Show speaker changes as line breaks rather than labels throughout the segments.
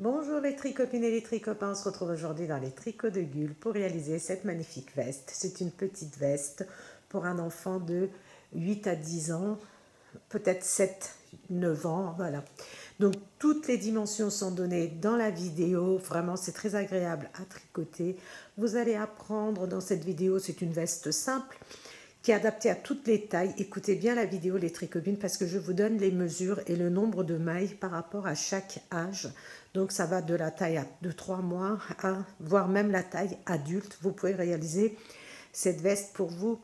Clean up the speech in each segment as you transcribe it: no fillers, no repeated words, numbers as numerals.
Bonjour les tricopines et les tricopains, on se retrouve aujourd'hui dans les tricots de Gul pour réaliser cette magnifique veste. C'est une petite veste pour un enfant de 8 à 10 ans, peut-être 7, 9 ans, voilà. Donc toutes les dimensions sont données dans la vidéo, vraiment c'est très agréable à tricoter. Vous allez apprendre dans cette vidéo, c'est une veste simple qui est adaptée à toutes les tailles. Écoutez bien la vidéo les tricopines parce que je vous donne les mesures et le nombre de mailles par rapport à chaque âge. Donc ça va de la taille de 3 mois à voire même la taille adulte. Vous pouvez réaliser cette veste pour vous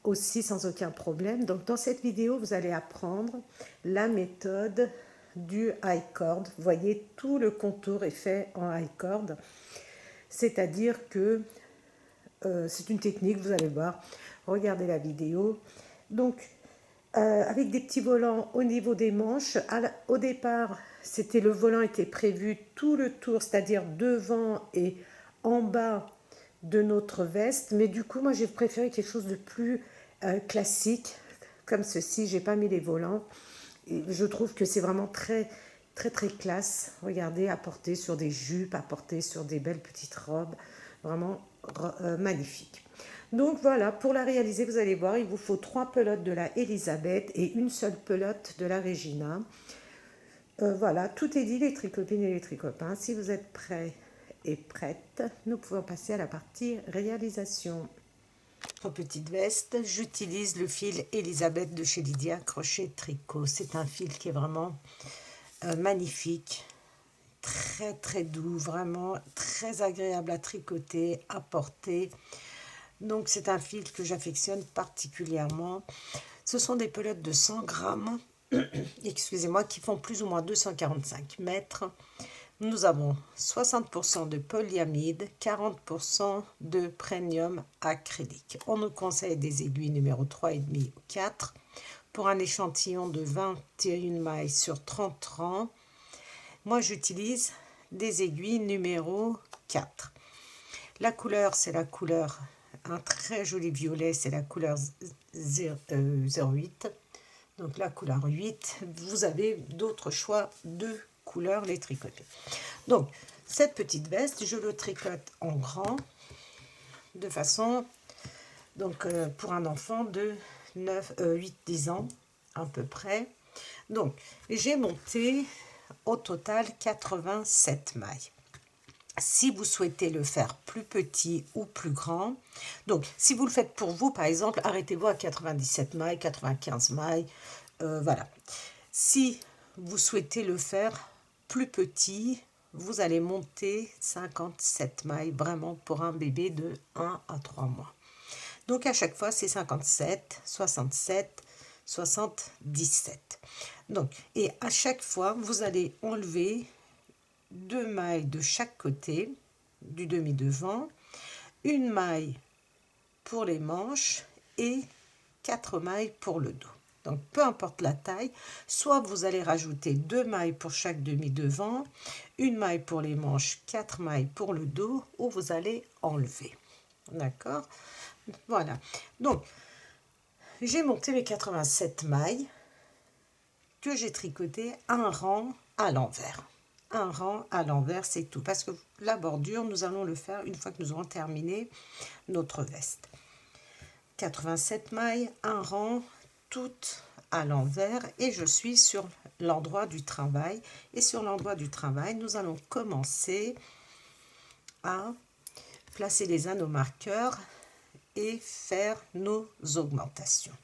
aussi sans aucun problème. Donc dans cette vidéo, vous allez apprendre la méthode du high cord. Vous voyez, tout le contour est fait en high cord. C'est-à-dire que c'est une technique, vous allez voir. Regardez la vidéo. Donc, avec des petits volants au niveau des manches. Au départ, le volant était prévu tout le tour, c'est-à-dire devant et en bas de notre veste. Mais du coup, moi, j'ai préféré quelque chose de plus classique, comme ceci. J'ai pas mis les volants. Et je trouve que c'est vraiment très, très, très classe. Regardez, à porter sur des jupes, à porter sur des belles petites robes. Vraiment magnifique. Donc voilà, pour la réaliser, vous allez voir, il vous faut 3 pelotes de la Elisabeth et une seule pelote de la Regina. Voilà, tout est dit les tricopines et les tricopains. Si vous êtes prêts et prêtes, nous pouvons passer à la partie réalisation. Pour petite veste, j'utilise le fil Elisabeth de chez Lydia Crochet Tricot. C'est un fil qui est vraiment magnifique, très très doux, vraiment très agréable à tricoter, à porter. Donc c'est un fil que j'affectionne particulièrement. Ce sont des pelotes de 100 grammes, excusez-moi, qui font plus ou moins 245 mètres. Nous avons 60% de polyamide, 40% de premium acrylique. On nous conseille des aiguilles numéro 3,5 ou 4 pour un échantillon de 21 mailles sur 30 rangs. Moi, j'utilise des aiguilles numéro 4. La couleur, c'est la couleur, un très joli violet, c'est la couleur 08. Donc la couleur 8. Vous avez d'autres choix de couleurs, les tricoter. Donc, cette petite veste, je le tricote en grand, de façon, donc pour un enfant de 8-10 ans, à peu près. Donc, j'ai monté au total 87 mailles. Si vous souhaitez le faire plus petit ou plus grand, donc si vous le faites pour vous, par exemple, arrêtez-vous à 97 mailles, 95 mailles, voilà. Si vous souhaitez le faire plus petit, vous allez monter 57 mailles, vraiment pour un bébé de 1 à 3 mois. Donc à chaque fois, c'est 57, 67, 77. Donc, et à chaque fois, vous allez enlever 2 mailles de chaque côté du demi-devant, une maille pour les manches et 4 mailles pour le dos. Donc peu importe la taille, soit vous allez rajouter 2 mailles pour chaque demi-devant, une maille pour les manches, 4 mailles pour le dos, ou vous allez enlever. D'accord? Voilà. Donc j'ai monté mes 87 mailles que j'ai tricotées un rang à l'envers. Un rang à l'envers, c'est tout. Parce que la bordure, nous allons le faire une fois que nous aurons terminé notre veste. 87 mailles, un rang, toutes à l'envers. Et je suis sur l'endroit du travail. Et sur l'endroit du travail, nous allons commencer à placer les anneaux marqueurs et faire nos augmentations.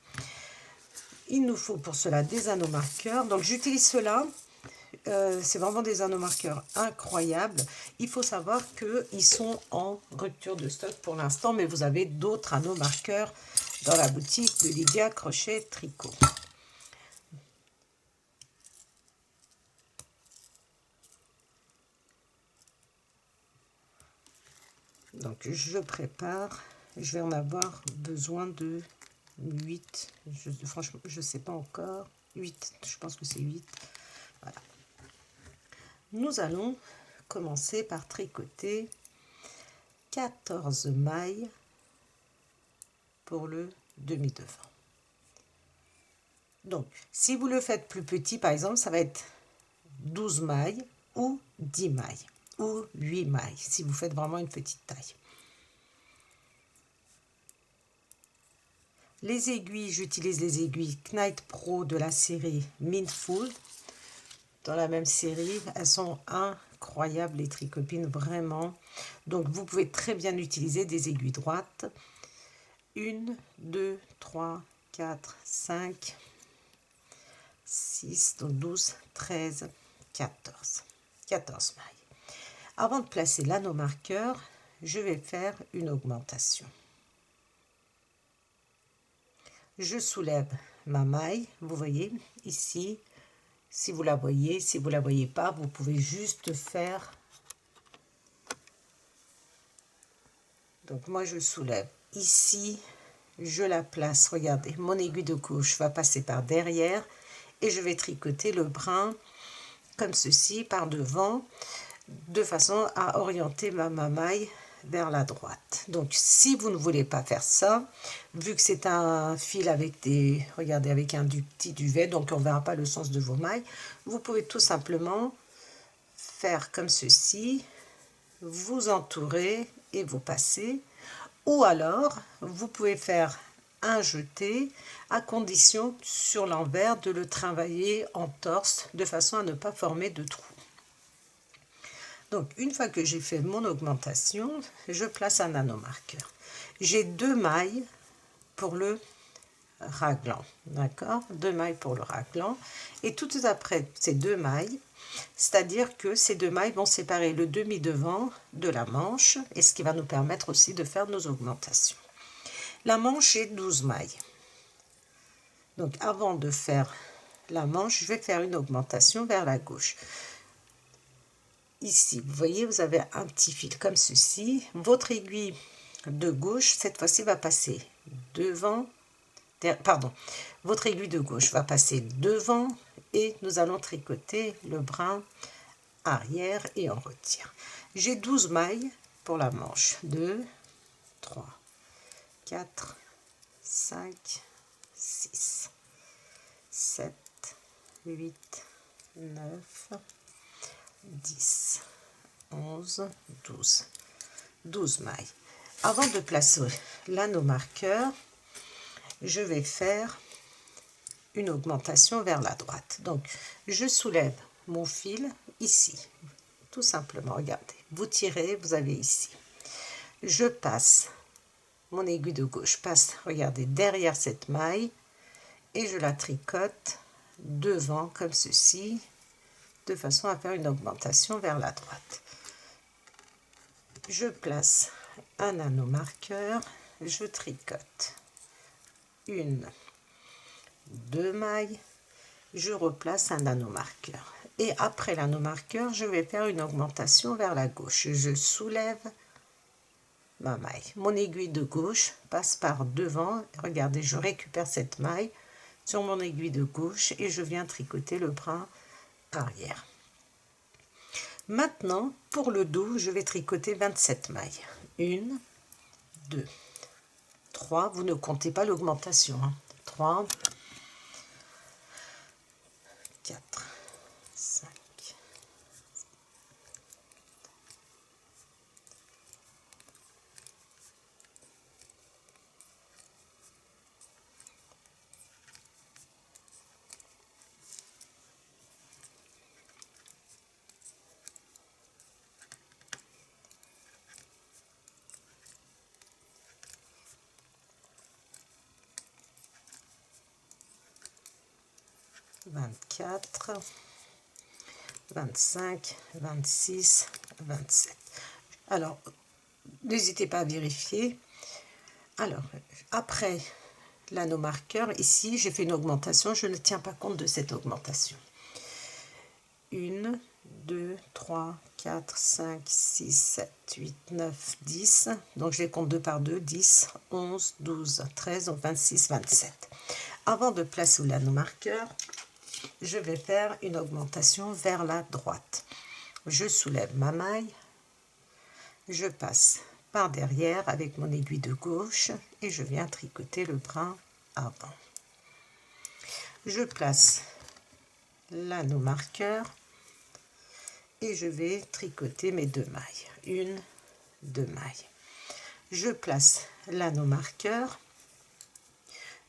Il nous faut pour cela des anneaux marqueurs. Donc j'utilise cela. C'est vraiment des anneaux marqueurs incroyables. Il faut savoir qu'ils sont en rupture de stock pour l'instant, mais vous avez d'autres anneaux marqueurs dans la boutique de Lydia Crochet Tricot. Donc je prépare. Je vais en avoir besoin de 8. Franchement, je ne sais pas encore. 8, je pense que c'est 8. Voilà. Nous allons commencer par tricoter 14 mailles pour le demi-devant. Donc, si vous le faites plus petit, par exemple, ça va être 12 mailles ou 10 mailles ou 8 mailles si vous faites vraiment une petite taille. Les aiguilles, j'utilise les aiguilles Knight Pro de la série Mindful. Dans la même série, elles sont incroyables les tricopines, vraiment. Donc vous pouvez très bien utiliser des aiguilles droites. 1, 2, 3, 4, 5, 6, donc 12, 13, 14. 14 mailles. Avant de placer l'anneau marqueur, je vais faire une augmentation. Je soulève ma maille, vous voyez ici, si vous la voyez, si vous ne la voyez pas, vous pouvez juste faire. Donc moi je soulève ici, je la place, regardez, mon aiguille de gauche va passer par derrière et je vais tricoter le brin comme ceci par devant, de façon à orienter ma maille vers la droite. Donc si vous ne voulez pas faire ça, vu que c'est un fil avec des, regardez, avec un petit duvet, donc on ne verra pas le sens de vos mailles, vous pouvez tout simplement faire comme ceci, vous entourer et vous passez, ou alors vous pouvez faire un jeté à condition sur l'envers de le travailler en torse de façon à ne pas former de trous. Donc, une fois que j'ai fait mon augmentation, je place un anneau marqueur. J'ai 2 mailles pour le raglan, d'accord? 2 mailles pour le raglan. Et tout après ces 2 mailles, c'est-à-dire que ces 2 mailles vont séparer le demi-devant de la manche, et ce qui va nous permettre aussi de faire nos augmentations. La manche est 12 mailles. Donc, avant de faire la manche, je vais faire une augmentation vers la gauche. Ici, vous voyez, vous avez un petit fil comme ceci. Votre aiguille de gauche, cette fois-ci, va passer devant, pardon, votre aiguille de gauche va passer devant et nous allons tricoter le brin arrière et on retire. J'ai 12 mailles pour la manche. 2, 3, 4, 5, 6, 7, 8, 9, 10, 11, 12. 12 mailles. Avant de placer l'anneau marqueur, je vais faire une augmentation vers la droite. Donc, je soulève mon fil ici. Tout simplement, regardez. Vous tirez, vous avez ici. Je passe, mon aiguille de gauche passe, regardez, derrière cette maille et je la tricote devant comme ceci, de façon à faire une augmentation vers la droite. Je place un anneau marqueur, je tricote 1, 2 mailles, je replace un anneau marqueur. Et après l'anneau marqueur, je vais faire une augmentation vers la gauche. Je soulève ma maille. Mon aiguille de gauche passe par devant. Regardez, je récupère cette maille sur mon aiguille de gauche et je viens tricoter le brin arrière. Maintenant, pour le dos, je vais tricoter 27 mailles. 1, 2, 3, vous ne comptez pas l'augmentation. 3, 4, 5, 24, 25, 26, 27. Alors, n'hésitez pas à vérifier. Alors, après l'anneau marqueur, ici, j'ai fait une augmentation. Je ne tiens pas compte de cette augmentation. 1, 2, 3, 4, 5, 6, 7, 8, 9, 10. Donc, je les compte 2 par 2, 10, 11, 12, 13, donc 26, 27. Avant de placer l'anneau marqueur, je vais faire une augmentation vers la droite. Je soulève ma maille, je passe par derrière avec mon aiguille de gauche et je viens tricoter le brin avant. Je place l'anneau marqueur et je vais tricoter mes 2 mailles. 1, 2 mailles. Je place l'anneau marqueur.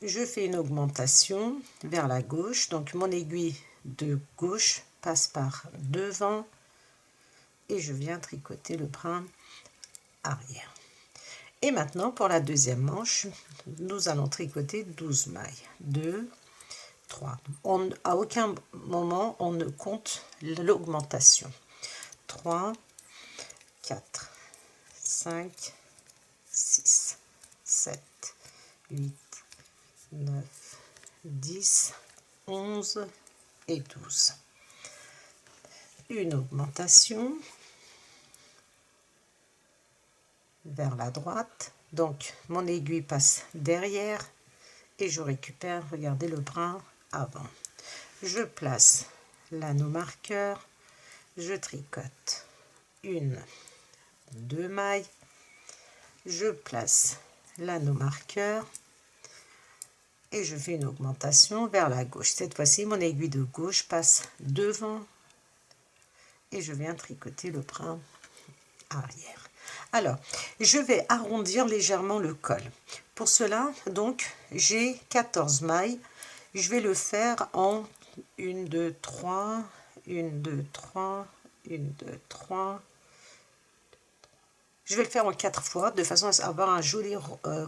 Je fais une augmentation vers la gauche. Donc mon aiguille de gauche passe par devant et je viens tricoter le brin arrière. Et maintenant pour la deuxième manche, nous allons tricoter 12 mailles. 2, 3. À aucun moment on ne compte l'augmentation. 3, 4, 5, 6, 7, 8, 9, 10, 11 et 12. Une augmentation vers la droite. Donc mon aiguille passe derrière et je récupère, regardez, le brin avant. Je place l'anneau marqueur, je tricote 1, 2 mailles, je place l'anneau marqueur et je fais une augmentation vers la gauche. Cette fois-ci, mon aiguille de gauche passe devant et je viens tricoter le brin arrière. Alors, je vais arrondir légèrement le col. Pour cela, donc, j'ai 14 mailles. Je vais le faire en 1, 2, 3, 1, 2, 3, 1, 2, 3. Je vais le faire en 4 fois, de façon à avoir un joli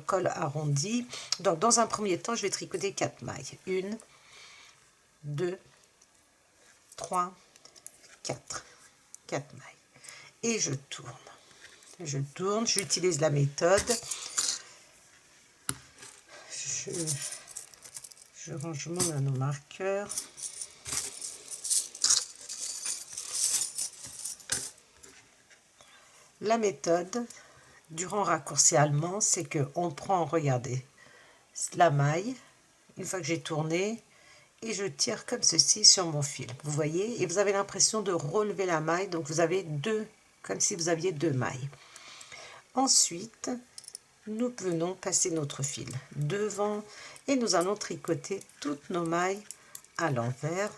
col arrondi. Donc, dans un premier temps, je vais tricoter 4 mailles. 1, 2, 3, 4. 4 mailles. Et je tourne. Je tourne, j'utilise la méthode. Je range mon anneau marqueur. La méthode du rang raccourci allemand, c'est que on prend, regardez, la maille, une fois que j'ai tourné, et je tire comme ceci sur mon fil. Vous voyez, et vous avez l'impression de relever la maille, donc vous avez deux, comme si vous aviez 2 mailles. Ensuite, nous venons passer notre fil devant et nous allons tricoter toutes nos mailles à l'envers.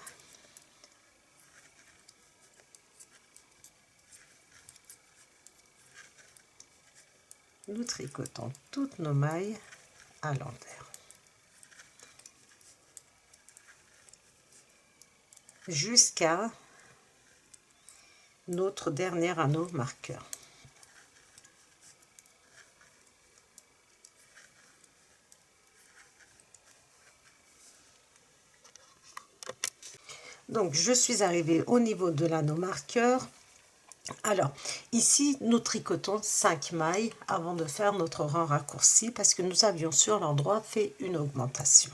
Nous tricotons toutes nos mailles à l'envers. Jusqu'à notre dernier anneau marqueur. Donc, je suis arrivée au niveau de l'anneau marqueur. Alors, ici, nous tricotons 5 mailles avant de faire notre rang raccourci parce que nous avions sur l'endroit fait une augmentation.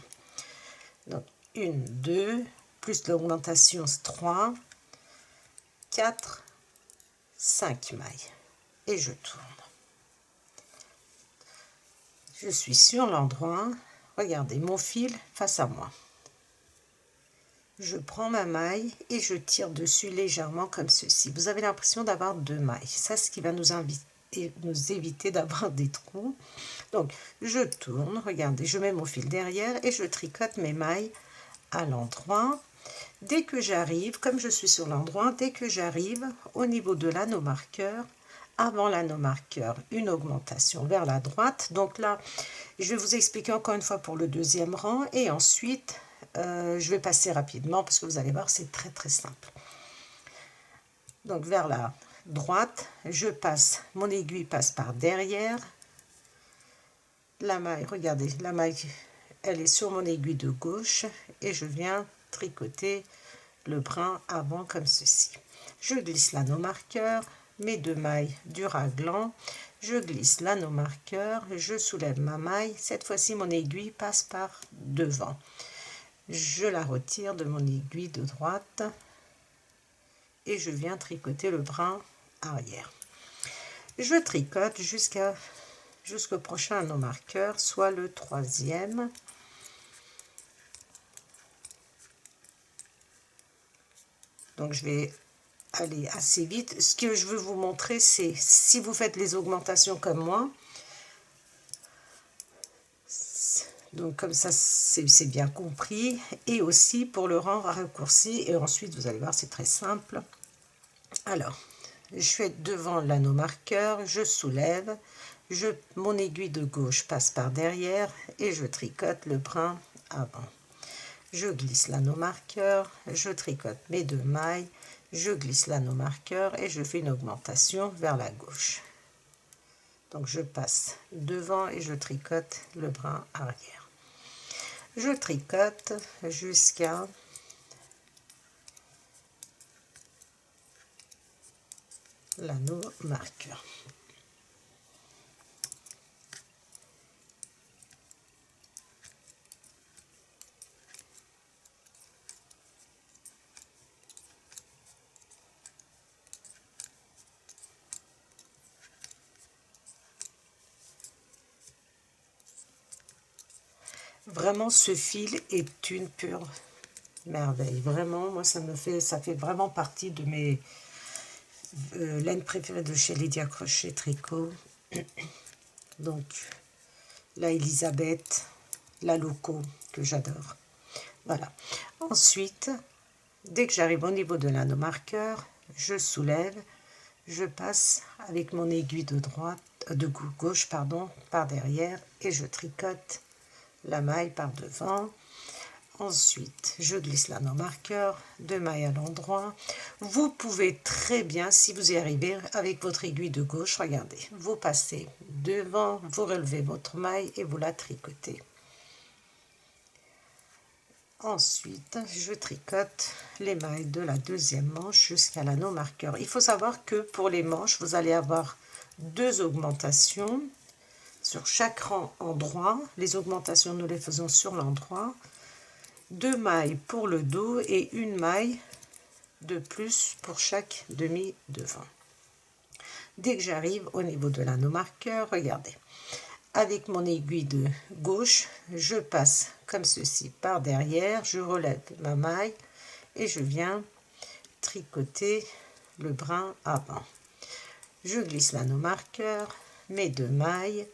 Donc, 1, 2, plus l'augmentation 3, 4, 5 mailles. Et je tourne. Je suis sur l'endroit. Regardez mon fil face à moi. Je prends ma maille et je tire dessus légèrement comme ceci. Vous avez l'impression d'avoir 2 mailles. Ça, ce qui va nous éviter d'avoir des trous. Donc, je tourne, regardez, je mets mon fil derrière et je tricote mes mailles à l'endroit. Dès que j'arrive, comme je suis sur l'endroit, dès que j'arrive au niveau de l'anneau marqueur, avant l'anneau marqueur, une augmentation vers la droite. Donc là, je vais vous expliquer encore une fois pour le deuxième rang et ensuite... je vais passer rapidement parce que vous allez voir, c'est très très simple. Donc vers la droite, je passe, mon aiguille passe par derrière. La maille, regardez, la maille, elle est sur mon aiguille de gauche et je viens tricoter le brin avant comme ceci. Je glisse l'anneau marqueur, mes 2 mailles du raglan, je glisse l'anneau marqueur, je soulève ma maille. Cette fois-ci, mon aiguille passe par devant. Je la retire de mon aiguille de droite et je viens tricoter le brin arrière. Je tricote jusqu'au prochain anneau marqueur, soit le 3e. Donc je vais aller assez vite. Ce que je veux vous montrer, c'est si vous faites les augmentations comme moi, donc comme ça c'est bien compris, et aussi pour le rang raccourci, et ensuite vous allez voir c'est très simple. Alors, je suis devant l'anneau marqueur, je soulève, mon aiguille de gauche passe par derrière et je tricote le brin avant. Je glisse l'anneau marqueur, je tricote mes 2 mailles, je glisse l'anneau marqueur et je fais une augmentation vers la gauche. Donc je passe devant et je tricote le brin arrière. Je tricote jusqu'à l'anneau marqueur. Vraiment, ce fil est une pure merveille. Vraiment, moi, ça fait vraiment partie de mes laines préférées de chez Lydia Crochet Tricot. Donc, la Elisabeth, la Loco, que j'adore. Voilà. Ensuite, dès que j'arrive au niveau de l'anneau marqueur, je soulève, je passe avec mon aiguille de gauche par derrière et je tricote la maille par devant. Ensuite, je glisse l'anneau marqueur, 2 mailles à l'endroit. Vous pouvez très bien, si vous y arrivez, avec votre aiguille de gauche, regardez, vous passez devant, vous relevez votre maille et vous la tricotez. Ensuite, je tricote les mailles de la 2e manche jusqu'à l'anneau marqueur. Il faut savoir que pour les manches, vous allez avoir 2 augmentations sur chaque rang endroit. Les augmentations, nous les faisons sur l'endroit. 2 mailles pour le dos et 1 maille de plus pour chaque demi devant. Dès que j'arrive au niveau de l'anneau marqueur, regardez, avec mon aiguille de gauche, je passe comme ceci par derrière, je relève ma maille et je viens tricoter le brin avant. Je glisse l'anneau marqueur, mes 2 mailles,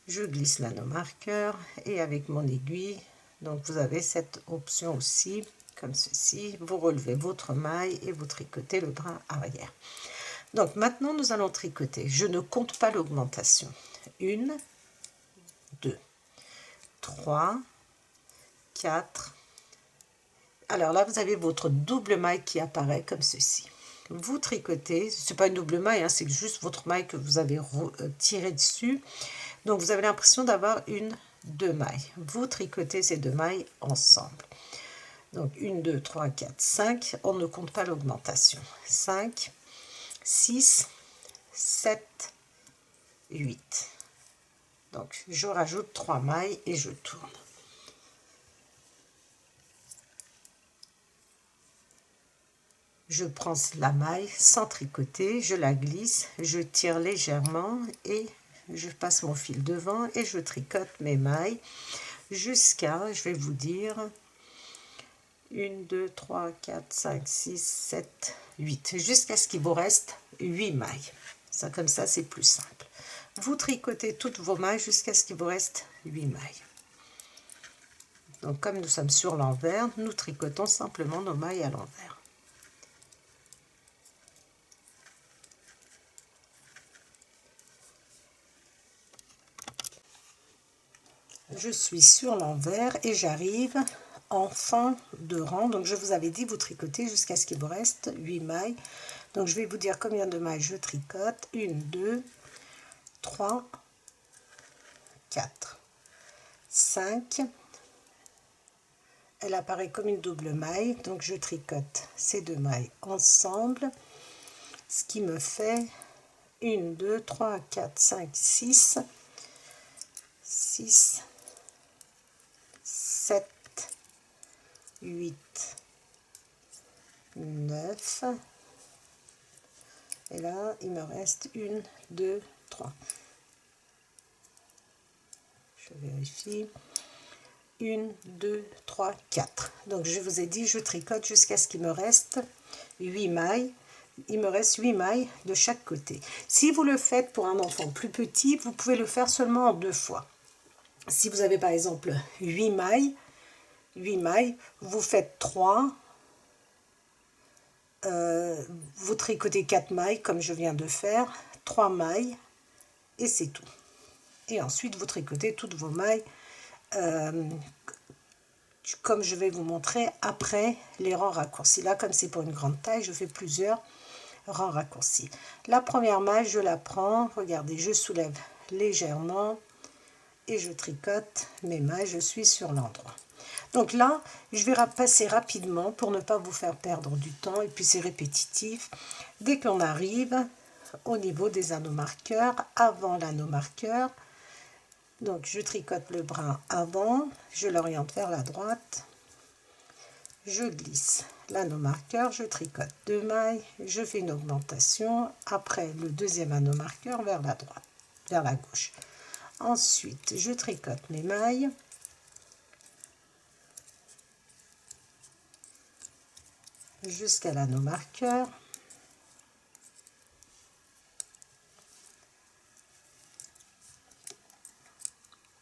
je glisse l'anneau marqueur et avec mon aiguille, donc vous avez cette option aussi, comme ceci, vous relevez votre maille et vous tricotez le brin arrière. Donc maintenant nous allons tricoter, je ne compte pas l'augmentation. 1, 2, 3, 4. Alors là vous avez votre double maille qui apparaît comme ceci. Vous tricotez, ce n'est pas une double maille, hein, c'est juste votre maille que vous avez tiré dessus. Donc vous avez l'impression d'avoir 2 mailles. Vous tricotez ces 2 mailles ensemble. Donc 1, 2, 3, 4, 5. On ne compte pas l'augmentation. 5, 6, 7, 8. Donc je rajoute 3 mailles et je tourne. Je prends la maille sans tricoter, je la glisse, je tire légèrement et je passe mon fil devant et je tricote mes mailles jusqu'à, je vais vous dire, 1, 2, 3, 4, 5, 6, 7, 8, jusqu'à ce qu'il vous reste 8 mailles. Ça, comme ça, c'est plus simple. Vous tricotez toutes vos mailles jusqu'à ce qu'il vous reste 8 mailles. Donc, comme nous sommes sur l'envers, nous tricotons simplement nos mailles à l'envers. Je suis sur l'envers et j'arrive en fin de rang. Donc je vous avais dit, vous tricotez jusqu'à ce qu'il vous reste 8 mailles. Donc je vais vous dire combien de mailles je tricote. 1, 2, 3, 4, 5. Elle apparaît comme une double maille. Donc je tricote ces 2 mailles ensemble. Ce qui me fait 1, 2, 3, 4, 5, 6, 6, 7, 8, 9. Et là, il me reste 1, 2, 3. Je vérifie. 1, 2, 3, 4. Donc, je vous ai dit, je tricote jusqu'à ce qu'il me reste 8 mailles. Il me reste 8 mailles de chaque côté. Si vous le faites pour un enfant plus petit, vous pouvez le faire seulement en 2 fois. Si vous avez par exemple 8 mailles, vous faites 3, vous tricotez 4 mailles comme je viens de faire, 3 mailles et c'est tout. Et ensuite vous tricotez toutes vos mailles comme je vais vous montrer après les rangs raccourcis. Là, comme c'est pour une grande taille, je fais plusieurs rangs raccourcis. La première maille, je la prends, regardez, je soulève légèrement et je tricote mes mailles, je suis sur l'endroit. Donc là, je vais passer rapidement pour ne pas vous faire perdre du temps, et puis c'est répétitif. Dès qu'on arrive au niveau des anneaux marqueurs, avant l'anneau marqueur, donc je tricote le brin avant, je l'oriente vers la droite, je glisse l'anneau marqueur, je tricote 2 mailles, je fais une augmentation, après le deuxième anneau marqueur vers la droite, vers la gauche. Ensuite, je tricote mes mailles, jusqu'à l'anneau marqueur.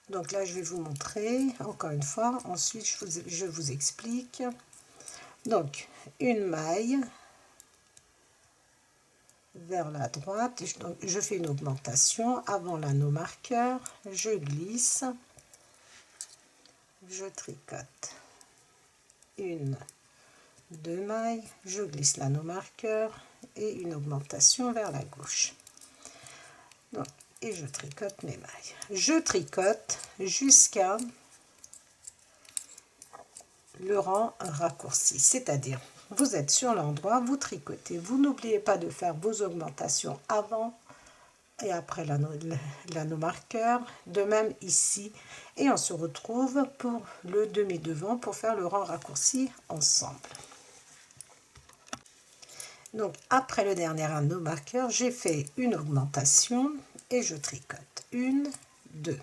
Donc là, je vais vous montrer encore une fois. Ensuite, je vous explique. Donc, une maille vers la droite. Je fais une augmentation avant l'anneau marqueur. Je glisse. Je tricote. 1, 2 mailles. Je glisse l'anneau marqueur et une augmentation vers la gauche. Donc, et je tricote mes mailles. Je tricote jusqu'à le rang raccourci, c'est-à-dire vous êtes sur l'endroit, vous tricotez, vous n'oubliez pas de faire vos augmentations avant et après l'anneau marqueur, de même ici, et on se retrouve pour le demi-devant pour faire le rang raccourci ensemble. Donc après le dernier anneau marqueur, j'ai fait une augmentation et je tricote 1, 2,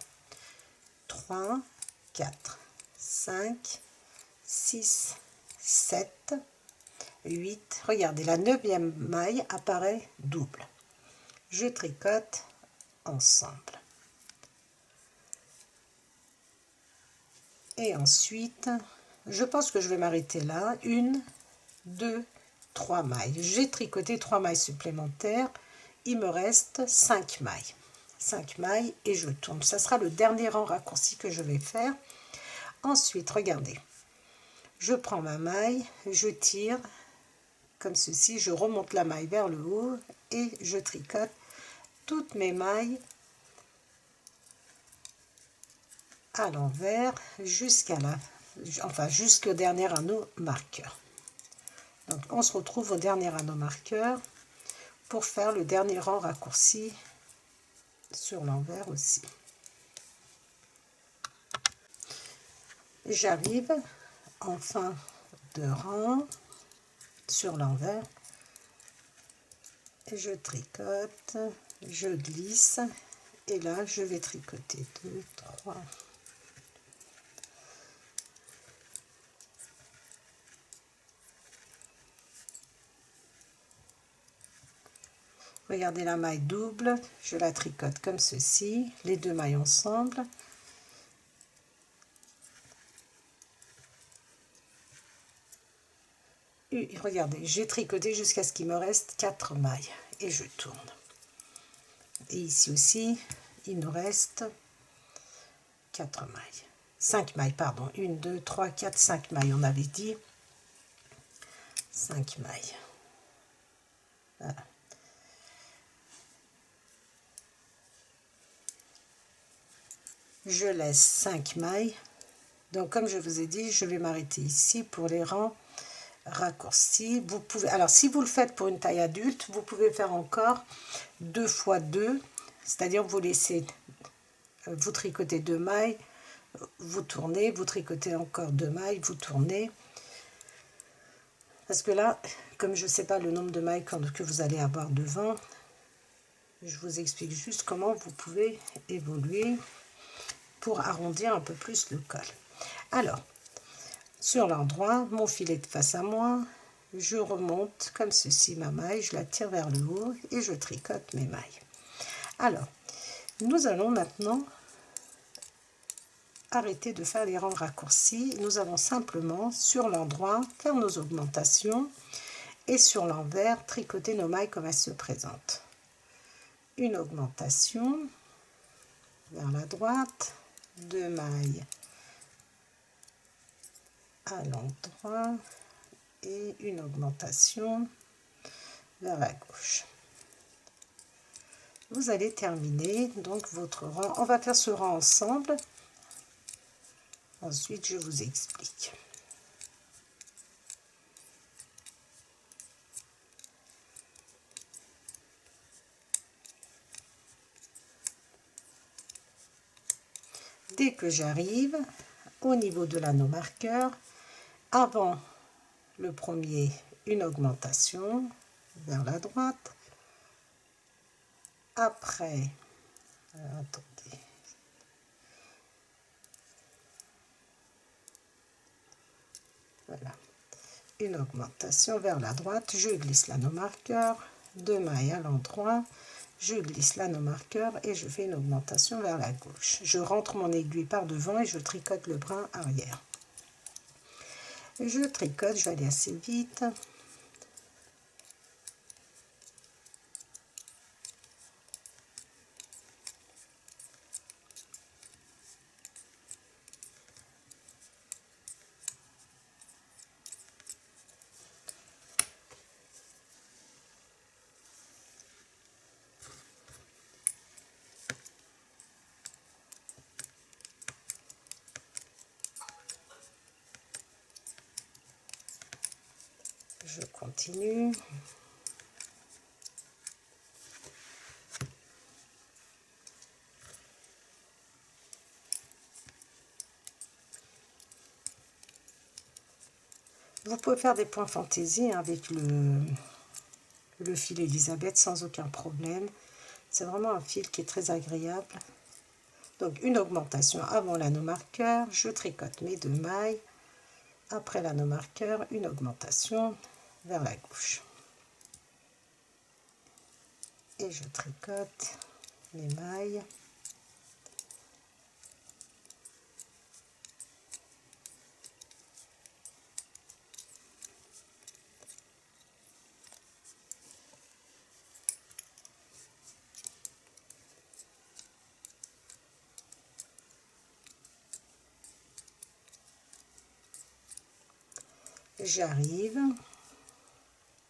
3, 4, 5, 6, 7, 8. Regardez, la 9e maille apparaît double. Je tricote ensemble. Et ensuite, je pense que je vais m'arrêter là. 1, 2, 3 mailles. J'ai tricoté 3 mailles supplémentaires. Il me reste 5 mailles. 5 mailles et je tourne. Ça sera le dernier rang raccourci que je vais faire. Ensuite, regardez. Je prends ma maille, je tire comme ceci, je remonte la maille vers le haut et je tricote toutes mes mailles à l'envers jusqu'au dernier anneau marqueur. Donc on se retrouve au dernier anneau marqueur pour faire le dernier rang raccourci sur l'envers aussi. J'arrive en fin de rang sur l'envers, je tricote, je glisse et là je vais tricoter 2, 3, regardez la maille double, je la tricote comme ceci, les 2 mailles ensemble. Et regardez, j'ai tricoté jusqu'à ce qu'il me reste 4 mailles et je tourne. Et ici aussi, il nous reste 4 mailles. 5 mailles, pardon. 1, 2, 3, 4, 5 mailles, on avait dit. 5 mailles. Voilà. Je laisse 5 mailles. Donc, comme je vous ai dit, je vais m'arrêter ici pour les rangs raccourcis. Vous pouvez, alors si vous le faites pour une taille adulte, vous pouvez faire encore 2 fois 2, c'est-à-dire vous laissez, vous tricotez 2 mailles, vous tournez, vous tricotez encore 2 mailles, vous tournez. Parce que là, comme je ne sais pas le nombre de mailles que vous allez avoir devant, je vous explique juste comment vous pouvez évoluer pour arrondir un peu plus le col. Alors, sur l'endroit, mon filet de face à moi, je remonte comme ceci ma maille, je la tire vers le haut et je tricote mes mailles. Alors, nous allons maintenant arrêter de faire les rangs raccourcis. Nous allons simplement, sur l'endroit, faire nos augmentations et sur l'envers, tricoter nos mailles comme elles se présentent. Une augmentation vers la droite, 2 mailles à l'endroit et une augmentation vers la gauche. Vous allez terminer donc votre rang. On va faire ce rang ensemble. Ensuite, je vous explique. Dès que j'arrive au niveau de l'anneau marqueur, avant le premier, une augmentation vers la droite. Après, attendez, voilà, une augmentation vers la droite, je glisse l'anneau marqueur, 2 mailles à l'endroit, je glisse l'anneau marqueur et je fais une augmentation vers la gauche. Je rentre mon aiguille par devant et je tricote le brin arrière. Je tricote, je vais aller assez vite. Je continue. Vous pouvez faire des points fantaisie avec le fil Elisabeth sans aucun problème. C'est vraiment un fil qui est très agréable. Donc une augmentation avant l'anneau marqueur, je tricote mes 2 mailles. Après l'anneau marqueur, une augmentation vers la gauche. Et je tricote mes mailles. J'arrive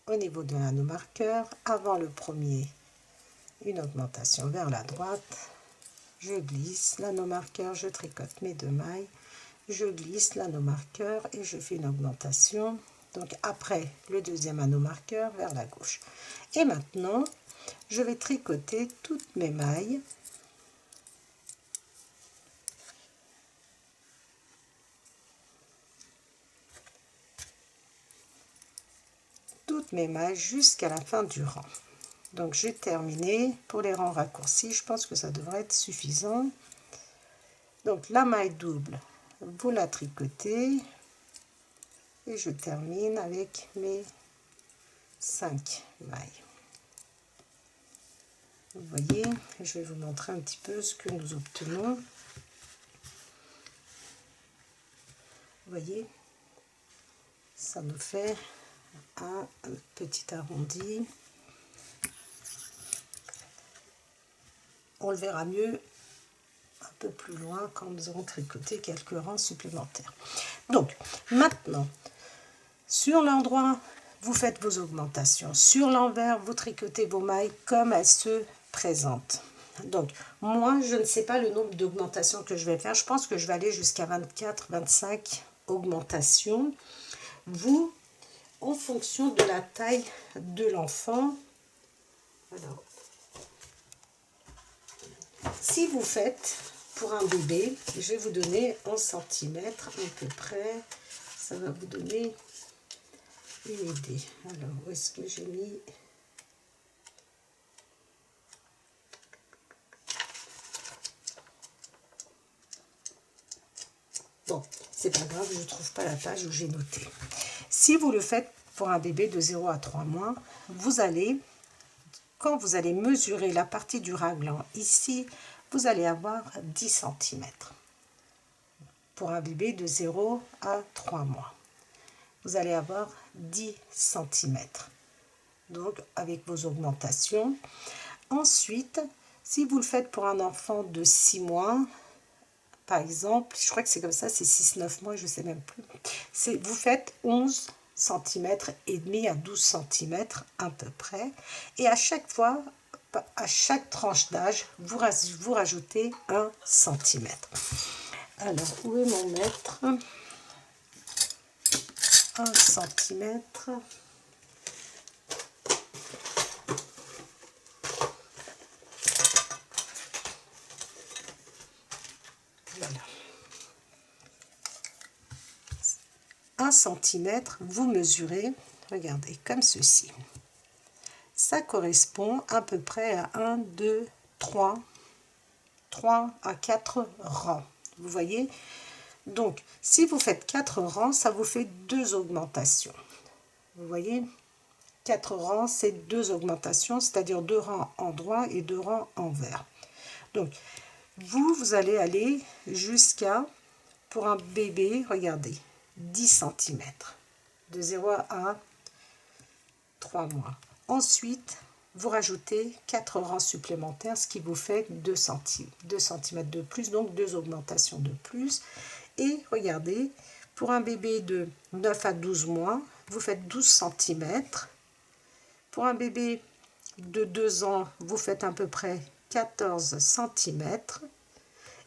au niveau de l'anneau marqueur, avant le premier, une augmentation vers la droite, je glisse l'anneau marqueur, je tricote mes 2 mailles, je glisse l'anneau marqueur et je fais une augmentation, donc après le deuxième anneau marqueur vers la gauche. Et maintenant, je vais tricoter toutes mes mailles jusqu'à la fin du rang. Donc j'ai terminé. Pour les rangs raccourcis, je pense que ça devrait être suffisant. Donc la maille double, vous la tricotez et je termine avec mes 5 mailles. Vous voyez, je vais vous montrer un petit peu ce que nous obtenons. Vous voyez, ça nous fait un petit arrondi. On le verra mieux un peu plus loin quand nous aurons tricoté quelques rangs supplémentaires. Donc maintenant, sur l'endroit, vous faites vos augmentations. Sur l'envers, vous tricotez vos mailles comme elles se présentent. Donc moi, je ne sais pas le nombre d'augmentations que je vais faire. Je pense que je vais aller jusqu'à 24-25 augmentations. Vous, en fonction de la taille de l'enfant, alors, si vous faites pour un bébé, je vais vous donner en centimètres à peu près, ça va vous donner une idée. Alors, où est-ce que j'ai mis? Bon, c'est pas grave, je ne trouve pas la page où j'ai noté. Si vous le faites pour un bébé de 0 à 3 mois, vous allez, quand vous allez mesurer la partie du raglan ici, vous allez avoir 10 cm pour un bébé de 0 à 3 mois. vous allez avoir 10 cm. Donc, avec vos augmentations. Ensuite, si vous le faites pour un enfant de 6 mois, par exemple, je crois que c'est comme ça, c'est 6-9 mois, je ne sais même plus. Vous faites 11 cm et demi à 12 cm à peu près. Et à chaque fois, à chaque tranche d'âge, vous rajoutez 1 cm. Alors, où est mon mètre? 1 cm. Voilà. 1 cm, vous mesurez, regardez, comme ceci. Ça correspond à peu près à 1, 2, 3 à 4 rangs. Vous voyez? Donc, si vous faites 4 rangs, ça vous fait 2 augmentations. Vous voyez? 4 rangs, c'est 2 augmentations, c'est-à-dire 2 rangs en droit et 2 rangs envers. Donc, vous allez aller jusqu'à, pour un bébé, regardez, 10 cm, de 0 à 3 mois. Ensuite, vous rajoutez 4 rangs supplémentaires, ce qui vous fait 2 cm de plus, donc 2 augmentations de plus. Et regardez, pour un bébé de 9 à 12 mois, vous faites 12 cm. Pour un bébé de 2 ans, vous faites à peu près 14 cm.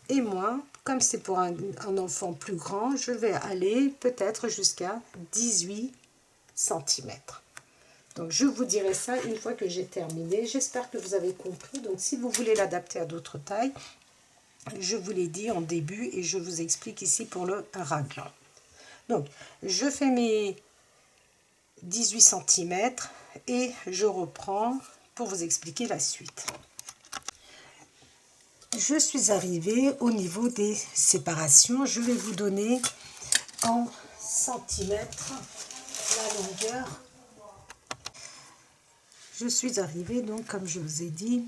Et moi, comme c'est pour un enfant plus grand, je vais aller peut-être jusqu'à 18 cm. Donc, je vous dirai ça une fois que j'ai terminé. J'espère que vous avez compris. Donc, si vous voulez l'adapter à d'autres tailles, je vous l'ai dit en début et je vous explique ici pour le raglan. Donc, je fais mes 18 cm et je reprends pour vous expliquer la suite. Je suis arrivée au niveau des séparations. Je vais vous donner en centimètres la longueur. Je suis arrivée donc, comme je vous ai dit,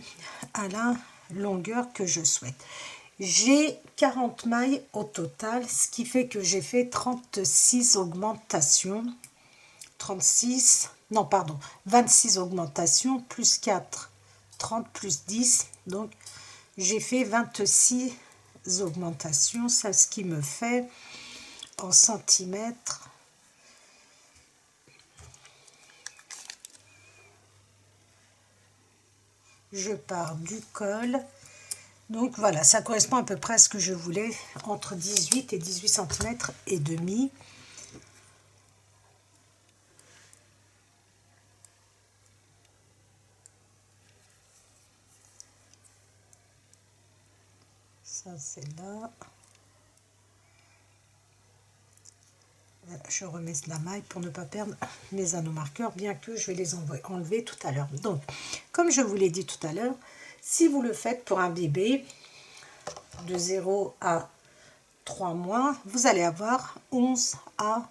à la longueur que je souhaite. J'ai 40 mailles au total, ce qui fait que j'ai fait 36 augmentations. 26 augmentations, plus 4, 30 plus 10. Donc, j'ai fait 26 augmentations. Ça, ce qui me fait en centimètres. Je pars du col. Donc voilà, ça correspond à peu près à ce que je voulais, entre 18 et 18 cm et demi. Ça c'est là. Je remets la maille pour ne pas perdre mes anneaux marqueurs, bien que je vais les enlever tout à l'heure. Donc, comme je vous l'ai dit tout à l'heure, si vous le faites pour un bébé de 0 à 3 mois, vous allez avoir 11 à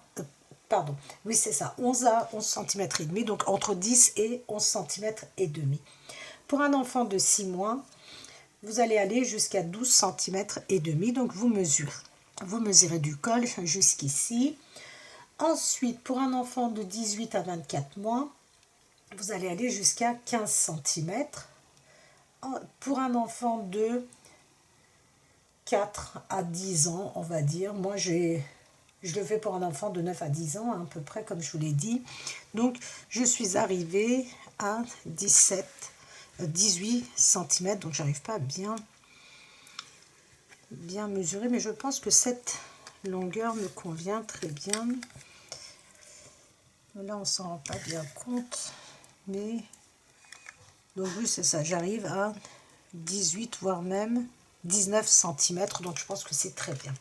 11 à 11 cm et demi, donc entre 10 et 11 cm et demi. Pour un enfant de 6 mois, vous allez aller jusqu'à 12 cm et demi, donc vous mesurez du col jusqu'ici. Ensuite, pour un enfant de 18 à 24 mois, vous allez aller jusqu'à 15 cm. Pour un enfant de 4 à 10 ans, on va dire, moi je le fais pour un enfant de 9 à 10 ans, à peu près comme je vous l'ai dit. Donc, je suis arrivée à 18 cm, donc j'arrive pas à bien mesurer, mais je pense que cette longueur me convient très bien. Là, on s'en rend pas bien compte, mais donc oui, c'est ça, j'arrive à 18 voire même 19 cm, donc je pense que c'est très bien.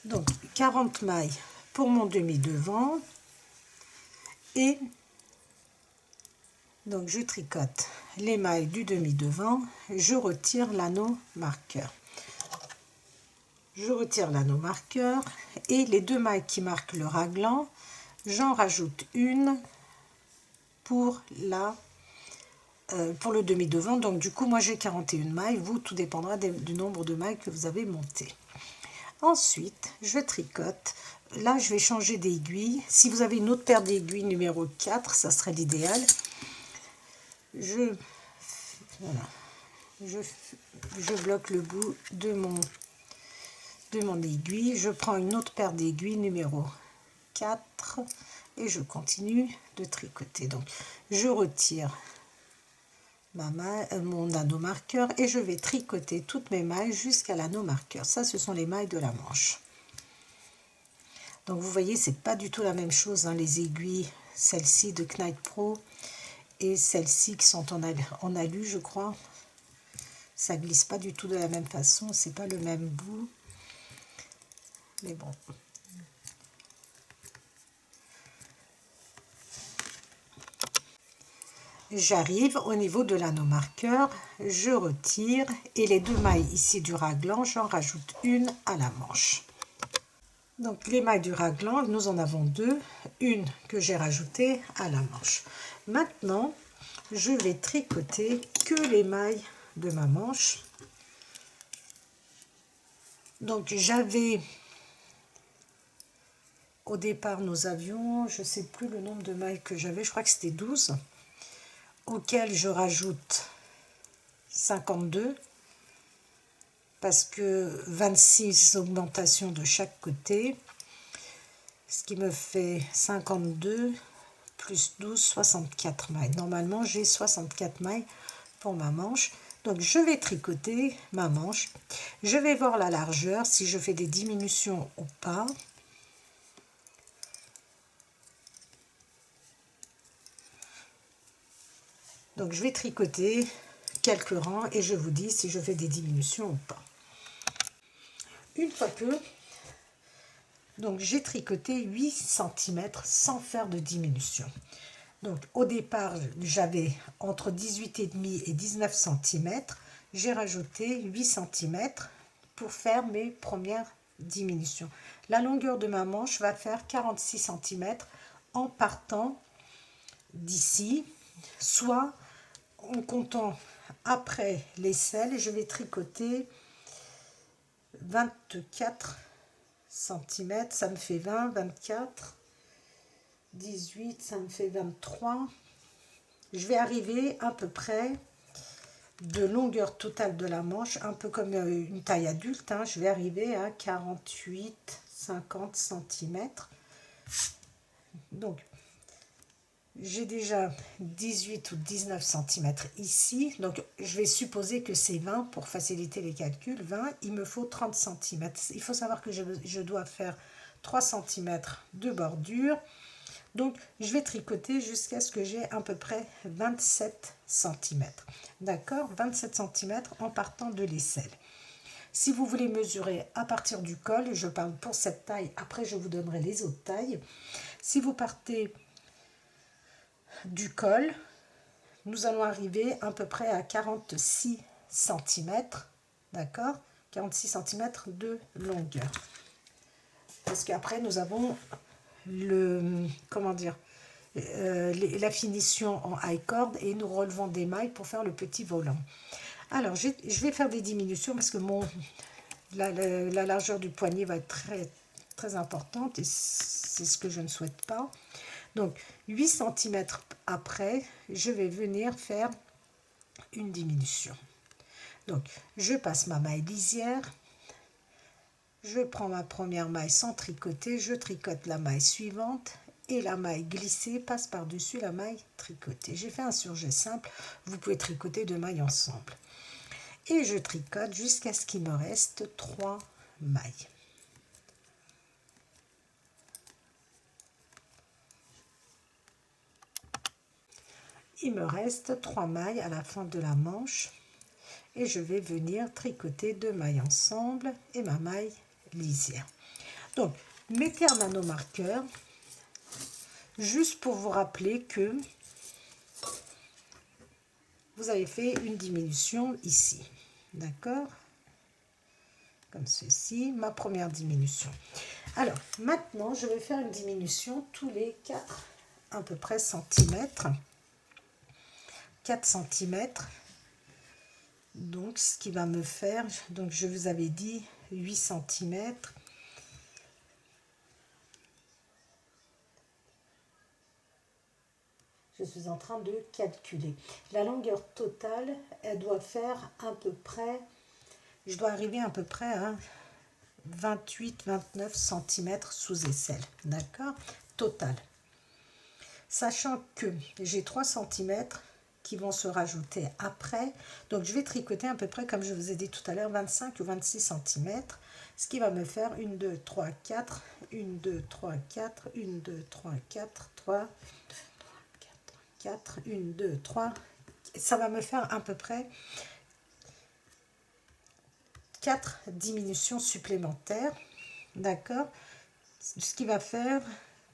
Donc 40 mailles pour mon demi devant et donc je tricote les mailles du demi devant, je retire l'anneau marqueur. Je retire l'anneau marqueur et les 2 mailles qui marquent le raglan, j'en rajoute une pour le demi devant. Donc du coup moi j'ai 41 mailles, vous tout dépendra du nombre de mailles que vous avez monté. Ensuite, je tricote. Là, je vais changer d'aiguille. Si vous avez une autre paire d'aiguilles numéro 4, ça serait l'idéal. Voilà, je bloque le bout de mon aiguille. Je prends une autre paire d'aiguilles numéro 4 et je continue de tricoter. Donc, je retire mon nanomarqueur et je vais tricoter toutes mes mailles jusqu'à l'anneau-marqueur. Ça, ce sont les mailles de la manche. Donc vous voyez, c'est pas du tout la même chose, hein, les aiguilles, celles-ci de Knight Pro et celles-ci qui sont en alu, je crois. Ça glisse pas du tout de la même façon, c'est pas le même bout. Mais bon. J'arrive au niveau de l'anneau marqueur, je retire et les deux mailles ici du raglan, j'en rajoute une à la manche. Donc les mailles du raglan, nous en avons deux, une que j'ai rajoutée à la manche. Maintenant, je vais tricoter que les mailles de ma manche. Donc j'avais, au départ nous avions, je ne sais plus le nombre de mailles que j'avais, je crois que c'était 12, auxquelles je rajoute 52, parce que 26 augmentations de chaque côté, ce qui me fait 52 plus 12, 64 mailles. Normalement, j'ai 64 mailles pour ma manche. Donc, je vais tricoter ma manche. Je vais voir la largeur, si je fais des diminutions ou pas. Donc, je vais tricoter quelques rangs et je vous dis si je fais des diminutions ou pas. Une fois que... Donc, j'ai tricoté 8 cm sans faire de diminution. Donc, au départ, j'avais entre 18,5 et 19 cm. J'ai rajouté 8 cm pour faire mes premières diminutions. La longueur de ma manche va faire 46 cm en partant d'ici, soit en comptant après l'aisselle, je vais tricoter 24 cm, ça me fait 20, 24, 18, ça me fait 23. Je vais arriver à peu près de longueur totale de la manche, un peu comme une taille adulte, hein, je vais arriver à 48, 50 cm. Donc, j'ai déjà 18 ou 19 cm ici, donc je vais supposer que c'est 20 pour faciliter les calculs. 20, il me faut 30 cm. Il faut savoir que je dois faire 3 cm de bordure. Donc, je vais tricoter jusqu'à ce que j'ai à peu près 27 cm. D'accord, 27 cm en partant de l'aisselle. Si vous voulez mesurer à partir du col, je parle pour cette taille, après je vous donnerai les autres tailles. Si vous partez du col, nous allons arriver à peu près à 46 cm, d'accord, 46 cm de longueur. Parce qu'après, nous avons la finition en high cord et nous relevons des mailles pour faire le petit volant. Alors, je vais faire des diminutions parce que la largeur du poignet va être très, très importante et c'est ce que je ne souhaite pas. Donc, 8 cm après, je vais venir faire une diminution. Donc, je passe ma maille lisière, je prends ma première maille sans tricoter, je tricote la maille suivante et la maille glissée passe par-dessus la maille tricotée. J'ai fait un surjet simple, vous pouvez tricoter deux mailles ensemble. Et je tricote jusqu'à ce qu'il me reste 3 mailles. Il me reste 3 mailles à la fin de la manche et je vais venir tricoter 2 mailles ensemble et ma maille lisière. Donc, mettez un nanomarqueur juste pour vous rappeler que vous avez fait une diminution ici. D'accord? Comme ceci, ma première diminution. Alors, maintenant, je vais faire une diminution tous les 4 à peu près centimètres. 4 cm. Donc, ce qui va me faire, donc je vous avais dit 8 cm. Je suis en train de calculer. La longueur totale, elle doit faire à peu près, je dois arriver à peu près à 28-29 cm sous aisselle. D'accord? Total. Sachant que j'ai 3 cm qui vont se rajouter après. Donc, je vais tricoter à peu près, comme je vous ai dit tout à l'heure, 25 ou 26 cm. Ce qui va me faire 1, 2, 3, 4, 1, 2, 3, 4, 1, 2, 3, 4, 3, 4, 1, 2, 3. Ça va me faire à peu près 4 diminutions supplémentaires. D'accord? Ce qui va faire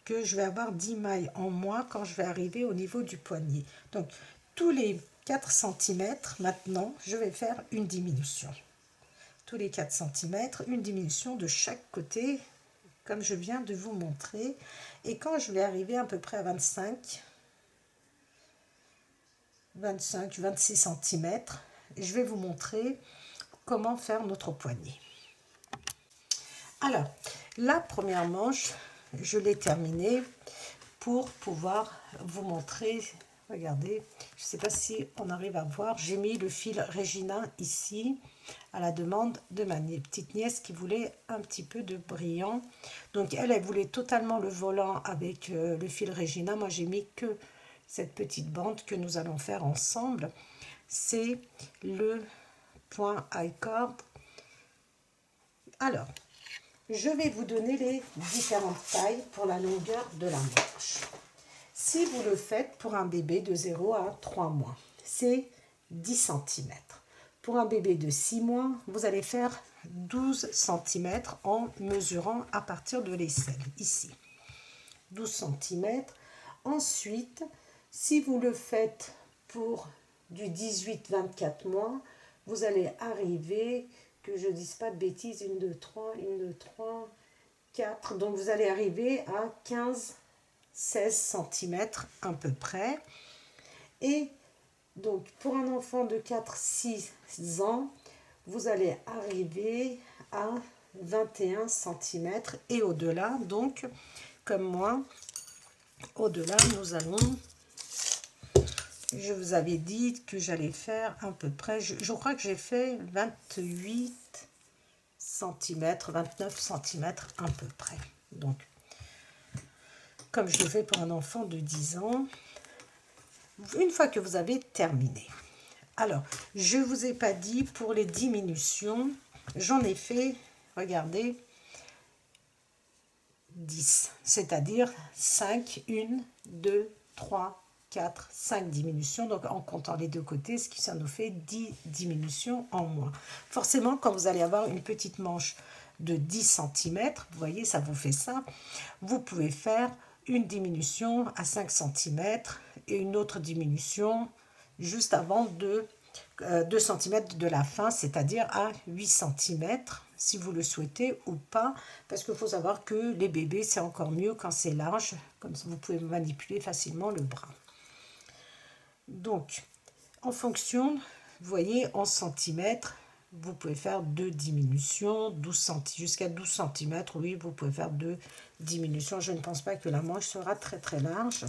que je vais avoir 10 mailles en moins quand je vais arriver au niveau du poignet. Donc, tous les 4 cm, maintenant, je vais faire une diminution. Tous les 4 cm, une diminution de chaque côté, comme je viens de vous montrer. Et quand je vais arriver à peu près à 25, 26 cm, je vais vous montrer comment faire notre poignet. Alors, la première manche, je l'ai terminée pour pouvoir vous montrer. Regardez, je ne sais pas si on arrive à voir, j'ai mis le fil Regina ici à la demande de ma petite nièce qui voulait un petit peu de brillant. Donc elle voulait totalement le volant avec le fil Regina. Moi j'ai mis que cette petite bande que nous allons faire ensemble. C'est le point I-cord. Alors, je vais vous donner les différentes tailles pour la longueur de la manche. Si vous le faites pour un bébé de 0 à 3 mois, c'est 10 cm. Pour un bébé de 6 mois, vous allez faire 12 cm en mesurant à partir de l'aisselle, ici. 12 cm. Ensuite, si vous le faites pour du 18-24 mois, vous allez arriver, que je ne dise pas de bêtises, 1, 2, 3, 1, 2, 3, 4. Donc, vous allez arriver à 15-16 cm à peu près. Et donc, pour un enfant de 4-6 ans, vous allez arriver à 21 cm et au-delà. Donc, comme moi, au-delà, nous allons... Je vous avais dit que j'allais faire à peu près... Je crois que j'ai fait 28 cm, 29 cm à peu près. Donc, comme je le fais pour un enfant de 10 ans, une fois que vous avez terminé. Alors, je ne vous ai pas dit pour les diminutions, j'en ai fait, regardez, 10, c'est-à-dire 5, 1, 2, 3, 4, 5 diminutions, donc en comptant les deux côtés, ce qui ça nous fait 10 diminutions en moins. Forcément, quand vous allez avoir une petite manche de 10 cm, vous voyez, ça vous fait ça, vous pouvez faire une diminution à 5 cm et une autre diminution juste avant 2 cm de la fin, c'est-à-dire à 8 cm, si vous le souhaitez ou pas, parce qu'il faut savoir que les bébés, c'est encore mieux quand c'est large, comme ça vous pouvez manipuler facilement le bras. Donc, en fonction, vous voyez, en centimètres, vous pouvez faire 2 diminutions, 12 cm, jusqu'à 12 cm, oui, vous pouvez faire 2 diminutions. Je ne pense pas que la manche sera très très large.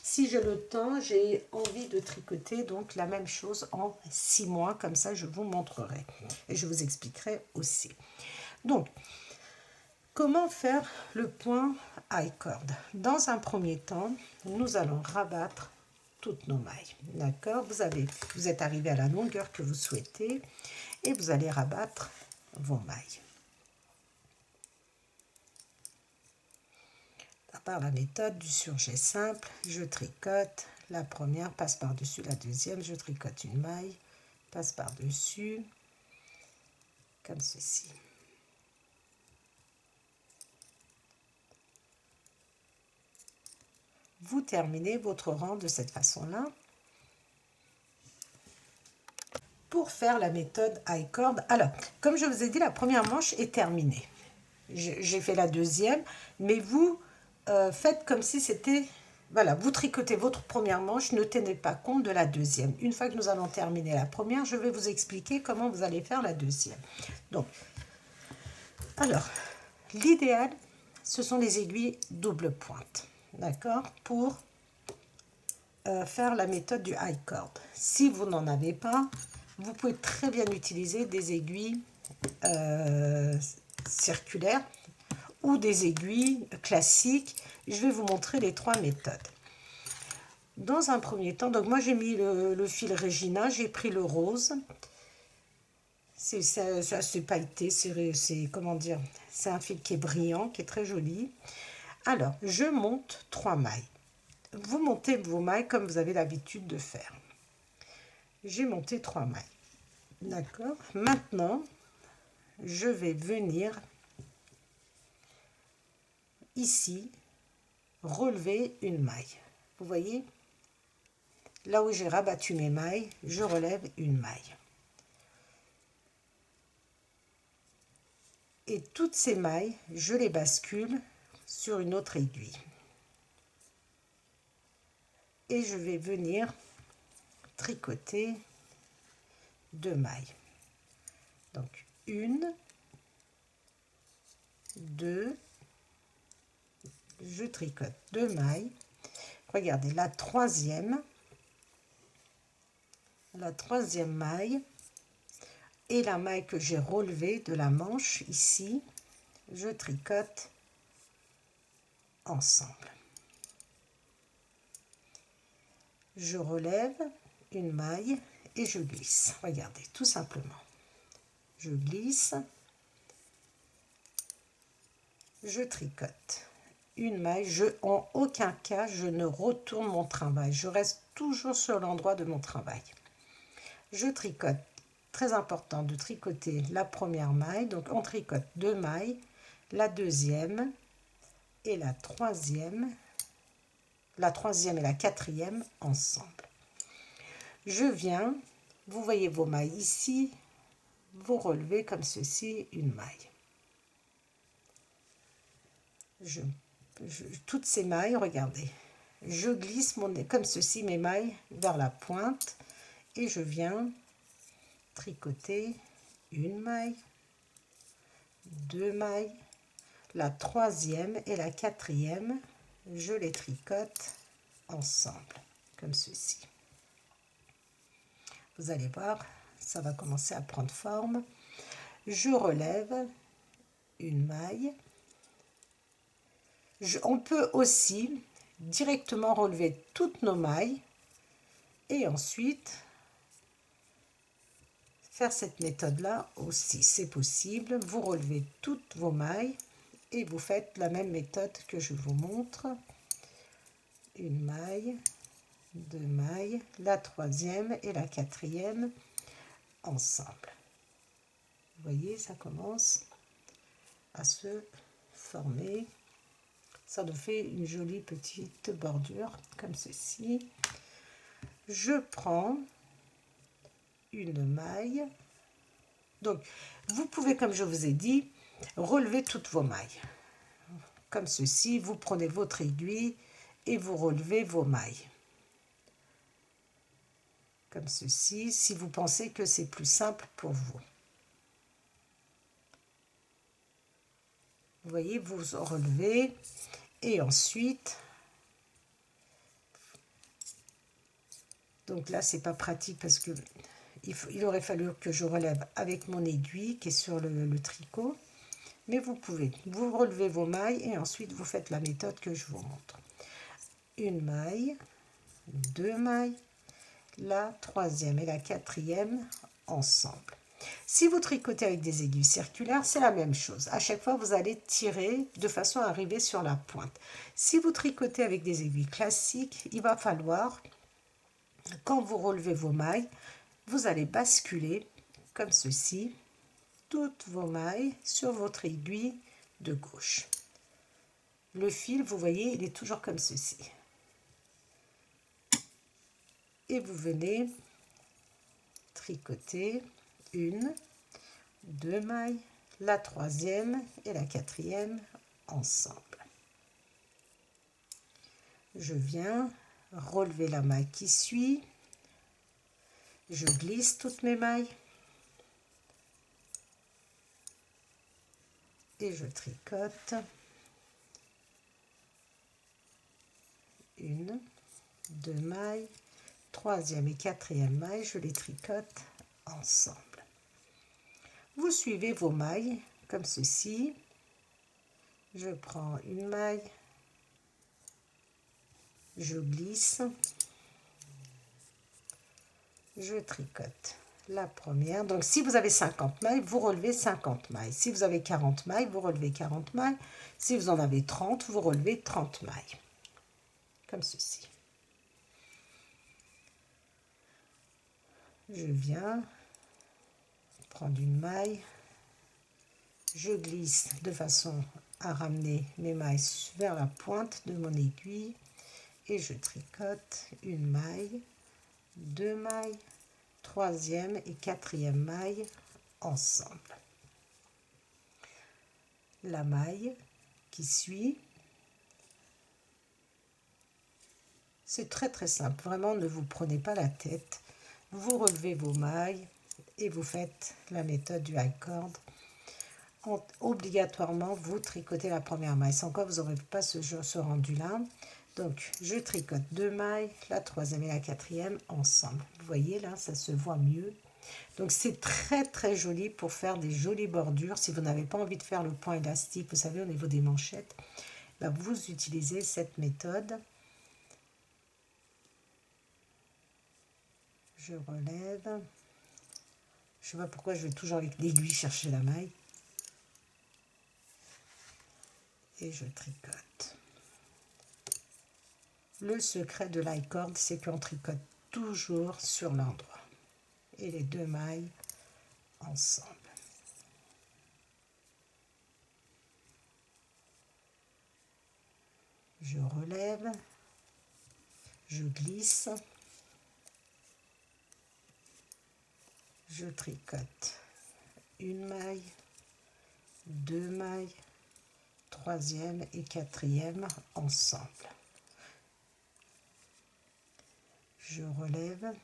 Si j'ai le temps, j'ai envie de tricoter donc la même chose en 6 mois, comme ça je vous montrerai et je vous expliquerai aussi. Donc, comment faire le point I-cord? Dans un premier temps, nous allons rabattre toutes nos mailles. D'accord? Vous êtes arrivé à la longueur que vous souhaitez et vous allez rabattre vos mailles. Par la méthode du surjet simple, je tricote la première, passe par-dessus la deuxième, je tricote une maille, passe par-dessus, comme ceci. Vous terminez votre rang de cette façon-là. Pour faire la méthode I-cord, alors, comme je vous ai dit, la première manche est terminée. J'ai fait la deuxième, mais vous faites comme si c'était... Voilà, vous tricotez votre première manche, ne tenez pas compte de la deuxième. Une fois que nous allons terminer la première, je vais vous expliquer comment vous allez faire la deuxième. Donc, Alors, l'idéal, ce sont les aiguilles double pointe, d'accord, pour faire la méthode du high cord. Si vous n'en avez pas, vous pouvez très bien utiliser des aiguilles circulaires ou des aiguilles classiques. Je vais vous montrer les trois méthodes. Dans un premier temps, donc moi j'ai mis le fil Regina, j'ai pris le rose. C'est assez pailleté, c'est comment dire, c'est un fil qui est brillant, qui est très joli. Alors, je monte 3 mailles. Vous montez vos mailles comme vous avez l'habitude de faire. J'ai monté 3 mailles. D'accord. Maintenant, je vais venir ici relever une maille. Vous voyez? Là où j'ai rabattu mes mailles, je relève une maille. Et toutes ces mailles, je les bascule sur une autre aiguille. Et je vais venir tricoter 2 mailles. Donc, 1, 2, je tricote 2 mailles. Regardez, la troisième maille et la maille que j'ai relevée de la manche ici, je tricote ensemble. Je relève une maille et je glisse. Regardez, tout simplement. Je glisse, je tricote une maille. En aucun cas, je ne retourne mon travail. Je reste toujours sur l'endroit de mon travail. Je tricote. Très important de tricoter la première maille. Donc, on tricote 2 mailles, la deuxième et la troisième et la quatrième ensemble. Je viens, vous voyez vos mailles ici, vous relevez comme ceci une maille. Toutes ces mailles, regardez, je glisse comme ceci mes mailles vers la pointe et je viens tricoter une maille, 2 mailles, la troisième et la quatrième, je les tricote ensemble comme ceci. Vous allez voir, ça va commencer à prendre forme. Je relève une maille. On peut aussi directement relever toutes nos mailles et ensuite faire cette méthode-là aussi. C'est possible. Vous relevez toutes vos mailles et vous faites la même méthode que je vous montre. Une maille, 2 mailles, la troisième et la quatrième ensemble. Vous voyez, ça commence à se former. Ça nous fait une jolie petite bordure comme ceci. Je prends une maille. Donc, vous pouvez, comme je vous ai dit, relever toutes vos mailles. Comme ceci, vous prenez votre aiguille et vous relevez vos mailles. Comme ceci, si vous pensez que c'est plus simple pour vous. Vous voyez, vous relevez et ensuite, donc là c'est pas pratique parce que il aurait fallu que je relève avec mon aiguille qui est sur le tricot, mais vous pouvez, vous relevez vos mailles et ensuite vous faites la méthode que je vous montre. Une maille, 2 mailles, la troisième et la quatrième ensemble. Si vous tricotez avec des aiguilles circulaires, c'est la même chose. À chaque fois, vous allez tirer de façon à arriver sur la pointe. Si vous tricotez avec des aiguilles classiques, il va falloir, quand vous relevez vos mailles, vous allez basculer comme ceci, toutes vos mailles sur votre aiguille de gauche. Le fil, vous voyez, il est toujours comme ceci. Et vous venez tricoter 1, 2 mailles, la troisième et la quatrième ensemble. Je viens relever la maille qui suit, je glisse toutes mes mailles, et je tricote une, deux mailles, troisième et quatrième maille, je les tricote ensemble. Vous suivez vos mailles comme ceci. Je prends une maille, je glisse, je tricote la première. Donc si vous avez 50 mailles, vous relevez 50 mailles. Si vous avez 40 mailles, vous relevez 40 mailles. Si vous en avez 30, vous relevez 30 mailles. Comme ceci. Je viens prendre une maille, je glisse de façon à ramener mes mailles vers la pointe de mon aiguille et je tricote une maille, deux mailles, troisième et quatrième maille ensemble. La maille qui suit, c'est très simple, vraiment ne vous prenez pas la tête, vous relevez vos mailles et vous faites la méthode du high cord. Obligatoirement vous tricotez la première maille, sans quoi vous n'aurez pas ce rendu là. Donc je tricote deux mailles, la troisième et la quatrième ensemble. Vous voyez là, ça se voit mieux. Donc c'est très joli pour faire des jolies bordures. Si vous n'avez pas envie de faire le point élastique, vous savez, au niveau des manchettes, là, vous utilisez cette méthode. Je relève. Je ne sais pas pourquoi je vais toujours avec l'aiguille chercher la maille. Et je tricote. Le secret de l'high cord, c'est qu'on tricote toujours sur l'endroit. Et les deux mailles ensemble. Je relève, je glisse, je tricote une maille, deux mailles, troisième et quatrième ensemble. Je relève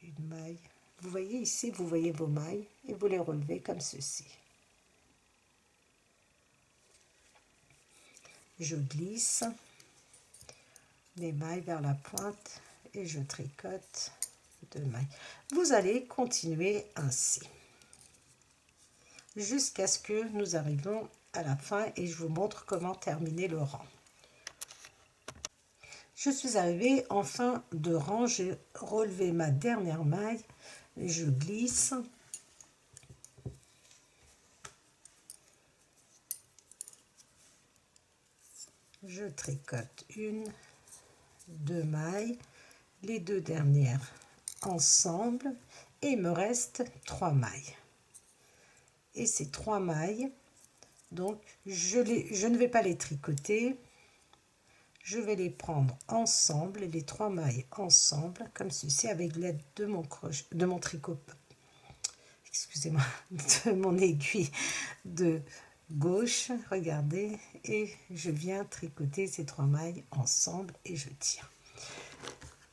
une maille. Vous voyez ici, vous voyez vos mailles et vous les relevez comme ceci. Je glisse mes mailles vers la pointe et je tricote deux mailles. Vous allez continuer ainsi jusqu'à ce que nous arrivions à la fin et je vous montre comment terminer le rang. Je suis arrivée en fin de rang, j'ai relevé ma dernière maille, je glisse, je tricote une, deux mailles, les deux dernières ensemble et il me reste trois mailles. Et ces trois mailles, donc je ne vais pas les tricoter, je vais les prendre ensemble, les trois mailles ensemble, comme ceci, avec l'aide de mon crochet, de mon tricot, excusez-moi, de mon aiguille de gauche, regardez, et je viens tricoter ces trois mailles ensemble et je tire.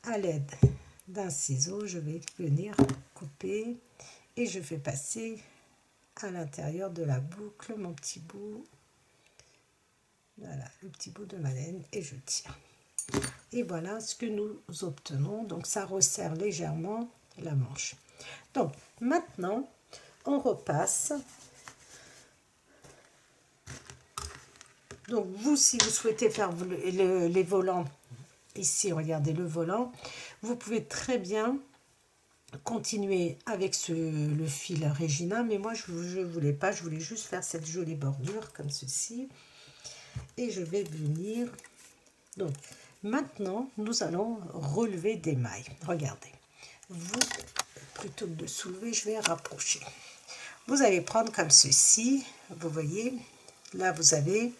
À l'aide d'un ciseau, je vais venir couper et je fais passer à l'intérieur de la boucle mon petit bout, voilà, le petit bout de ma laine et je tire. Et voilà ce que nous obtenons. Donc ça resserre légèrement la manche. Donc maintenant on repasse. Donc vous, si vous souhaitez faire les volants, ici regardez le volant, vous pouvez très bien continuer avec le fil Regina, mais moi je voulais pas, je voulais juste faire cette jolie bordure comme ceci. Et je vais venir, donc maintenant nous allons relever des mailles. Regardez, vous, plutôt que de soulever, je vais rapprocher. Vous allez prendre comme ceci, vous voyez, là vous avez,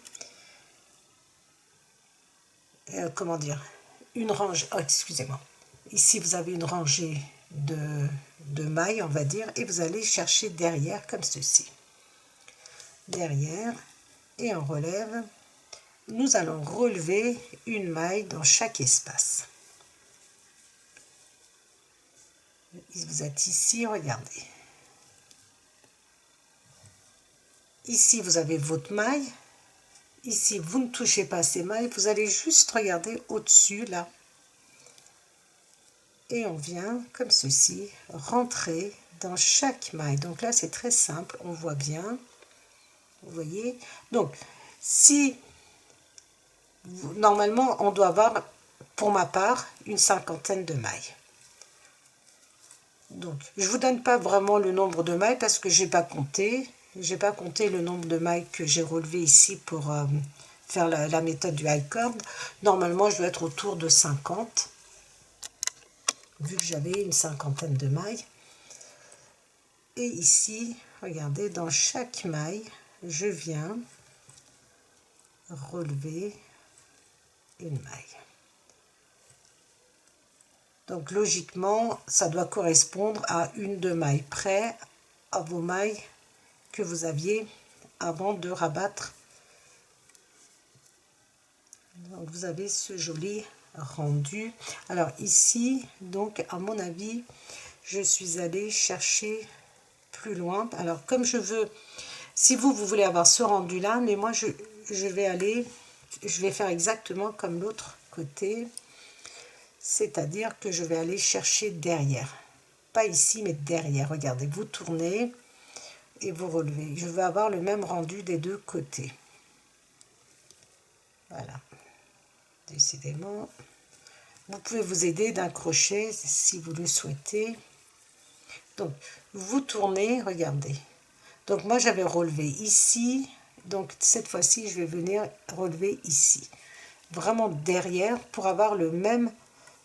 comment dire, une rangée, oh, excusez-moi, ici vous avez une rangée de mailles, on va dire, et vous allez chercher derrière comme ceci. Derrière, et on relève. Nous allons relever une maille dans chaque espace. Vous êtes ici, regardez. Ici, vous avez votre maille. Ici, vous ne touchez pas ces mailles. Vous allez juste regarder au-dessus, là. Et on vient, comme ceci, rentrer dans chaque maille. Donc là, c'est très simple. On voit bien. Vous voyez? Donc, si... Normalement, on doit avoir, pour ma part, une 50aine de mailles. Donc, je ne vous donne pas vraiment le nombre de mailles parce que je n'ai pas compté. Je n'ai pas compté le nombre de mailles que j'ai relevé ici pour faire la méthode du high cord. Normalement, je dois être autour de 50, vu que j'avais une 50aine de mailles. Et ici, regardez, dans chaque maille, je viens relever une maille. Donc logiquement, ça doit correspondre à une de mailles près à vos mailles que vous aviez avant de rabattre. Donc vous avez ce joli rendu. Alors ici, donc à mon avis, je suis allée chercher plus loin. Alors comme je veux, si vous voulez avoir ce rendu là, mais moi je vais faire exactement comme l'autre côté. C'est-à-dire que je vais aller chercher derrière. Pas ici, mais derrière. Regardez, vous tournez et vous relevez. Je veux avoir le même rendu des deux côtés. Voilà. Décidément. Vous pouvez vous aider d'un crochet si vous le souhaitez. Donc, vous tournez, regardez. Donc, moi, j'avais relevé ici. Donc, cette fois-ci, je vais venir relever ici. Vraiment derrière pour avoir le même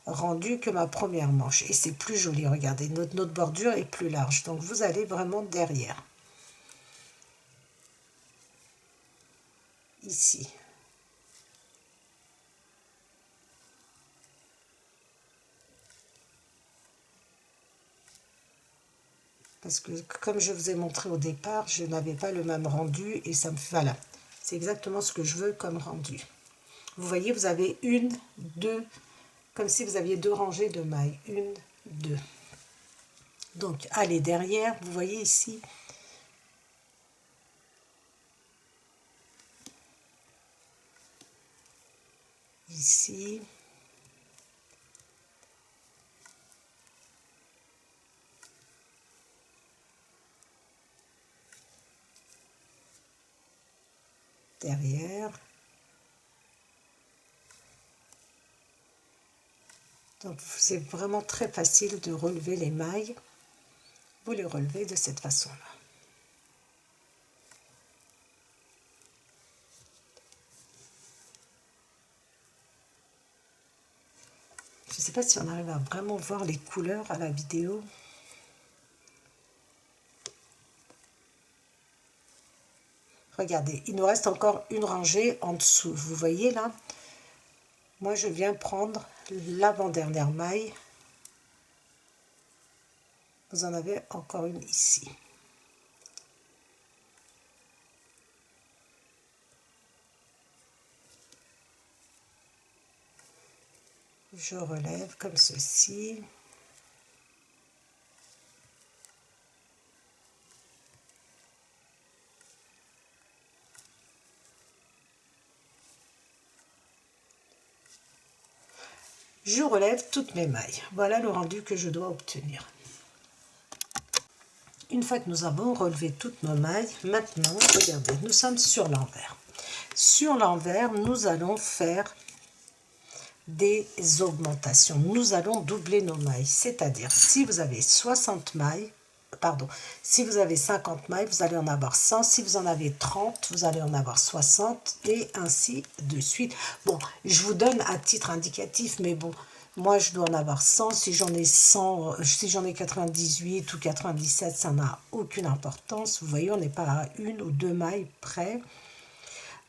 rendu que ma première manche, et c'est plus joli. Regardez, notre bordure est plus large, donc vous allez vraiment derrière ici. Parce que comme je vous ai montré au départ, je n'avais pas le même rendu et ça me fait, voilà, c'est exactement ce que je veux comme rendu. Vous voyez, vous avez une, deux, comme si vous aviez deux rangées de mailles, une, deux. Donc allez derrière, vous voyez ici, ici, derrière. Donc c'est vraiment très facile de relever les mailles. Vous les relevez de cette façon-là. Je ne sais pas si on arrive à vraiment voir les couleurs à la vidéo. Regardez, il nous reste encore une rangée en dessous. Vous voyez là? Moi, je viens prendre l'avant-dernière maille. Vous en avez encore une ici. Je relève comme ceci. Je relève toutes mes mailles. Voilà le rendu que je dois obtenir. Une fois que nous avons relevé toutes nos mailles, maintenant, regardez, nous sommes sur l'envers. Sur l'envers, nous allons faire des augmentations. Nous allons doubler nos mailles. C'est-à-dire, si vous avez 60 mailles, pardon, si vous avez 50 mailles, vous allez en avoir 100. Si vous en avez 30, vous allez en avoir 60 et ainsi de suite. Bon, je vous donne à titre indicatif, mais bon, moi je dois en avoir 100. Si j'en ai 100, si j'en ai 98 ou 97, ça n'a aucune importance. Vous voyez, on n'est pas à une ou deux mailles près.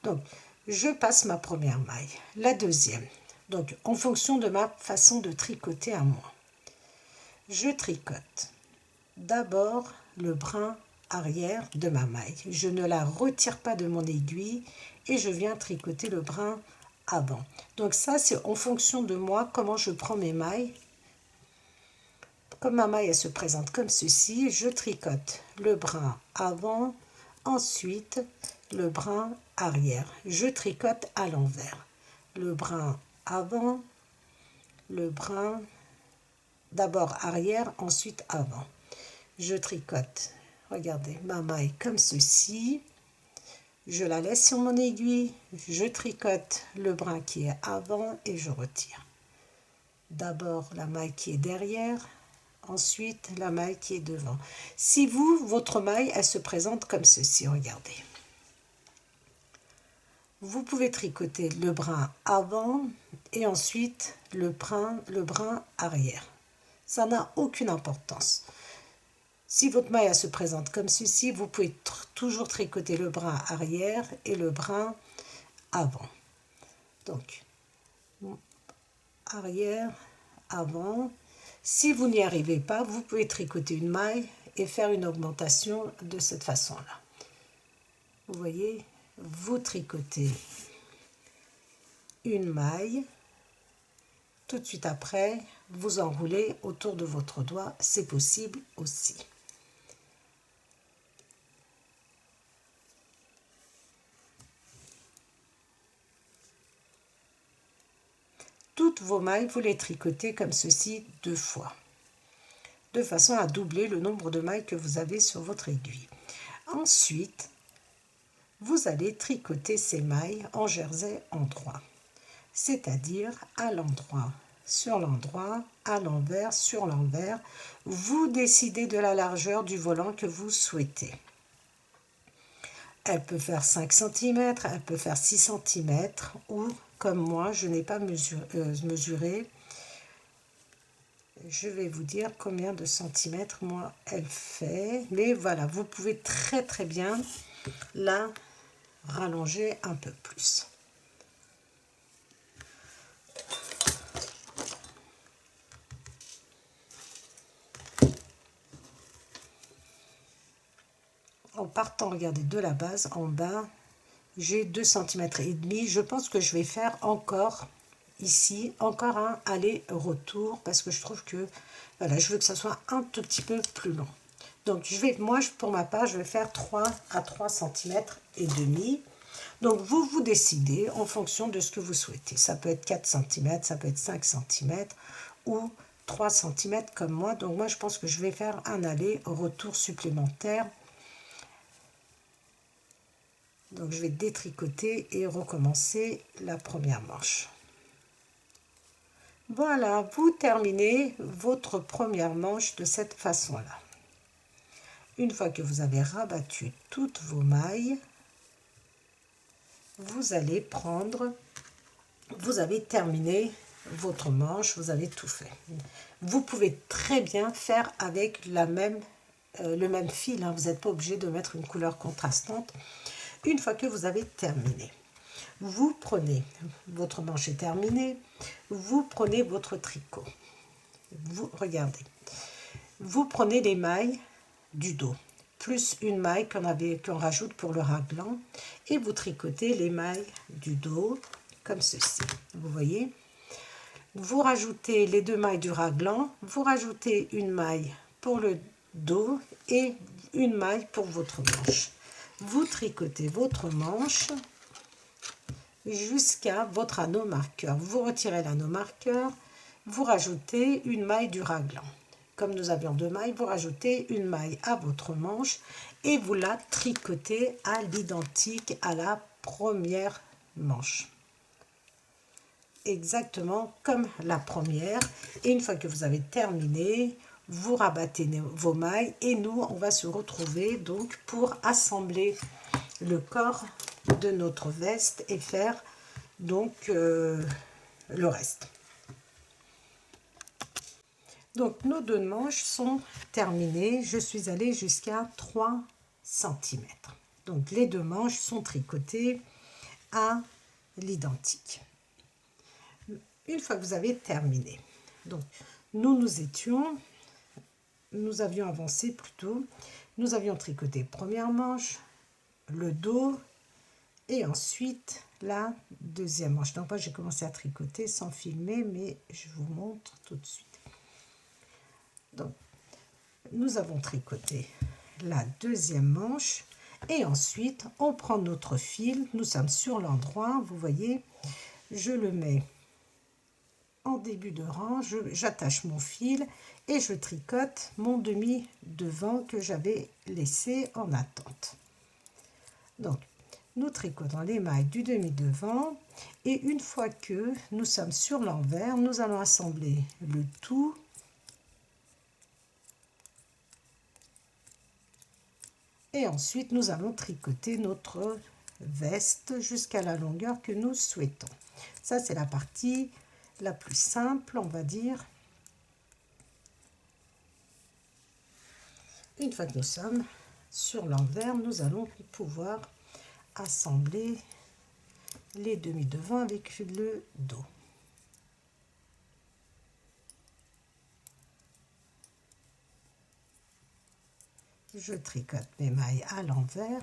Donc, je passe ma première maille, la deuxième. Donc, en fonction de ma façon de tricoter à moi, je tricote d'abord le brin arrière de ma maille. Je ne la retire pas de mon aiguille et je viens tricoter le brin avant. Donc ça, c'est en fonction de moi, comment je prends mes mailles. Comme ma maille, elle se présente comme ceci, je tricote le brin avant, Ensuite, le brin arrière. Je tricote à l'envers. Le brin avant, le brin d'abord arrière, ensuite avant. Je tricote, regardez, ma maille comme ceci. Je la laisse sur mon aiguille, je tricote le brin qui est avant et je retire. D'abord la maille qui est derrière, ensuite la maille qui est devant. Si votre maille, elle se présente comme ceci, regardez. Vous pouvez tricoter le brin avant et ensuite le brin arrière. Ça n'a aucune importance. Si votre maille elle se présente comme ceci, vous pouvez toujours tricoter le brin arrière et le brin avant. Donc, arrière, avant. Si vous n'y arrivez pas, vous pouvez tricoter une maille et faire une augmentation de cette façon-là. Vous voyez, vous tricotez une maille. Tout de suite après, vous enroulez autour de votre doigt, c'est possible aussi. Toutes vos mailles, vous les tricotez comme ceci 2 fois, de façon à doubler le nombre de mailles que vous avez sur votre aiguille. Ensuite, vous allez tricoter ces mailles en jersey endroit, c'est-à-dire à l'endroit, sur l'endroit, à l'envers, sur l'envers. Vous décidez de la largeur du volant que vous souhaitez. Elle peut faire 5 cm, elle peut faire 6 cm ou, comme moi, je n'ai pas mesuré. Je vais vous dire combien de centimètres, moi, elle fait. Mais voilà, vous pouvez très très bien la rallonger un peu plus. En partant, regardez, de la base, en bas, j'ai 2,5 cm. Je pense que je vais faire encore ici, encore un aller-retour, parce que je trouve que, voilà, je veux que ça soit un tout petit peu plus long. Donc, pour ma part, je vais faire 3 à 3,5 cm. Donc, vous décidez en fonction de ce que vous souhaitez. Ça peut être 4 cm, ça peut être 5 cm ou 3 cm comme moi. Donc, moi, je pense que je vais faire un aller-retour supplémentaire. Donc, je vais détricoter et recommencer la première manche. Voilà, vous terminez votre première manche de cette façon-là. Une fois que vous avez rabattu toutes vos mailles, vous allez prendre, vous avez terminé votre manche, vous avez tout fait. Vous pouvez très bien faire avec le même fil, hein, vous n'êtes pas obligé de mettre une couleur contrastante. Une fois que vous avez terminé, vous prenez, votre manche est terminée, vous prenez votre tricot. Regardez, vous prenez les mailles du dos, plus une maille qu'on rajoute pour le raglan, et vous tricotez les mailles du dos comme ceci. Vous voyez, vous rajoutez les 2 mailles du raglan, vous rajoutez une maille pour le dos et une maille pour votre manche. Vous tricotez votre manche jusqu'à votre anneau marqueur. Vous retirez l'anneau marqueur, vous rajoutez une maille du raglan. Comme nous avions 2 mailles, vous rajoutez une maille à votre manche et vous la tricotez à l'identique à la première manche. Exactement comme la première. Et une fois que vous avez terminé, vous rabattez vos mailles et nous, on va se retrouver donc pour assembler le corps de notre veste et faire donc le reste. Donc nos 2 manches sont terminées. Je suis allée jusqu'à 3 cm. Donc les 2 manches sont tricotées à l'identique. Une fois que vous avez terminé, donc nous avions avancé plutôt, nous avions tricoté première manche, le dos et ensuite la deuxième manche. Donc moi j'ai commencé à tricoter sans filmer, mais je vous montre tout de suite. Donc nous avons tricoté la deuxième manche Et ensuite, on prend notre fil, nous sommes sur l'endroit, vous voyez, je le mets en début de rang, j'attache mon fil et je tricote mon demi devant que j'avais laissé en attente. Donc, nous tricotons les mailles du demi devant et une fois que nous sommes sur l'envers, nous allons assembler le tout et ensuite nous allons tricoter notre veste jusqu'à la longueur que nous souhaitons. Ça, c'est la partie la plus simple, on va dire. Une fois que nous sommes sur l'envers, nous allons pouvoir assembler les demi devant avec le dos. Je tricote mes mailles à l'envers.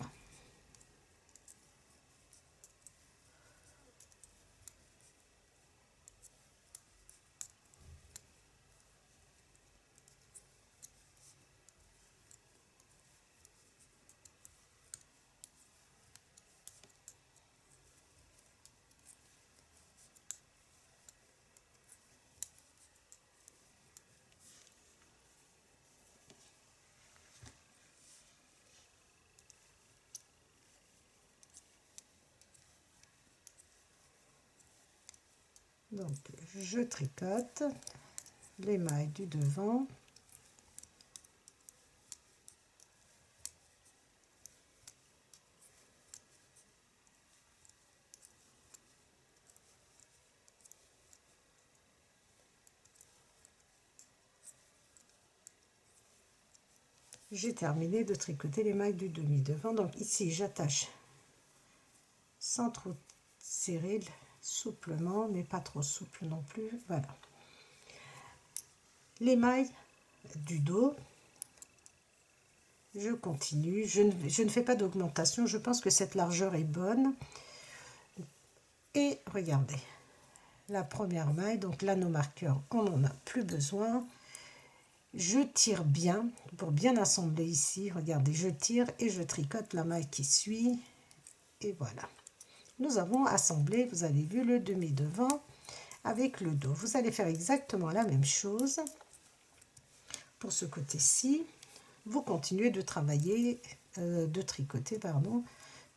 Donc, je tricote les mailles du devant. J'ai terminé de tricoter les mailles du demi devant. Donc ici, j'attache sans trop serrer, souplement, mais pas trop souple non plus. Voilà. Les mailles du dos, je continue. Je ne fais pas d'augmentation. Je pense que cette largeur est bonne. Et regardez, la première maille, donc l'anneau marqueur, on n'en a plus besoin. Je tire bien pour bien assembler ici. Regardez, je tire et je tricote la maille qui suit. Et voilà. Nous avons assemblé, vous avez vu, le demi devant avec le dos. Vous allez faire exactement la même chose pour ce côté-ci. Vous continuez de travailler, de tricoter, pardon,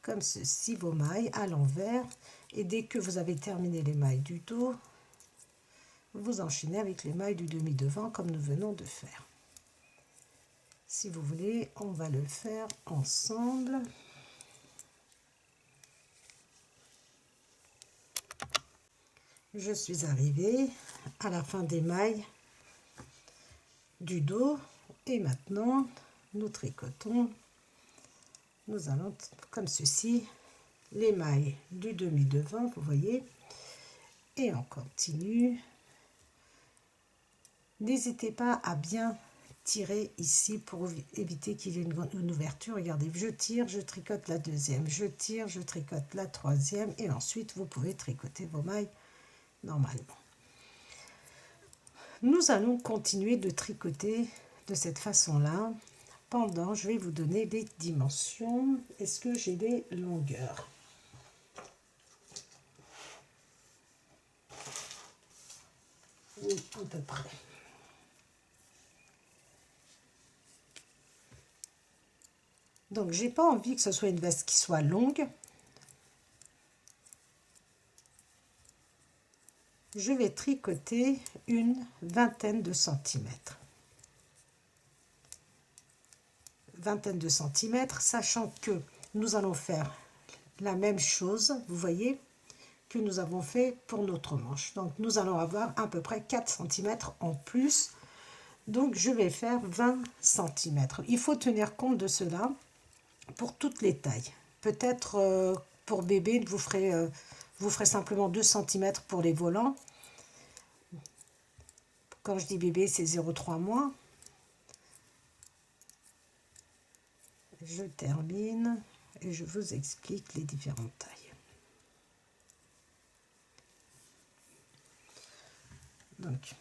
comme ceci, vos mailles à l'envers. Et dès que vous avez terminé les mailles du dos, vous enchaînez avec les mailles du demi devant comme nous venons de faire. Si vous voulez, on va le faire ensemble. Je suis arrivée à la fin des mailles du dos et maintenant nous tricotons. Nous allons comme ceci les mailles du demi devant, vous voyez, et on continue. N'hésitez pas à bien tirer ici pour éviter qu'il y ait une ouverture. Regardez, je tire, je tricote la deuxième, je tire, je tricote la troisième et ensuite vous pouvez tricoter vos mailles normalement. Nous allons continuer de tricoter de cette façon-là. Pendant, je vais vous donner les dimensions. Est-ce que j'ai les longueurs? Oui, à peu près. Donc, j'ai pas envie que ce soit une veste qui soit longue. Je vais tricoter une vingtaine de centimètres. Vingtaine de centimètres, sachant que nous allons faire la même chose, vous voyez, que nous avons fait pour notre manche. Donc, nous allons avoir à peu près 4 cm en plus. Donc, je vais faire 20 cm. Il faut tenir compte de cela pour toutes les tailles. Peut-être pour bébé, vous ferez simplement 2 cm pour les volants. Quand je dis bébé, c'est 0,3 mois. Je termine et je vous explique les différentes tailles. Donc,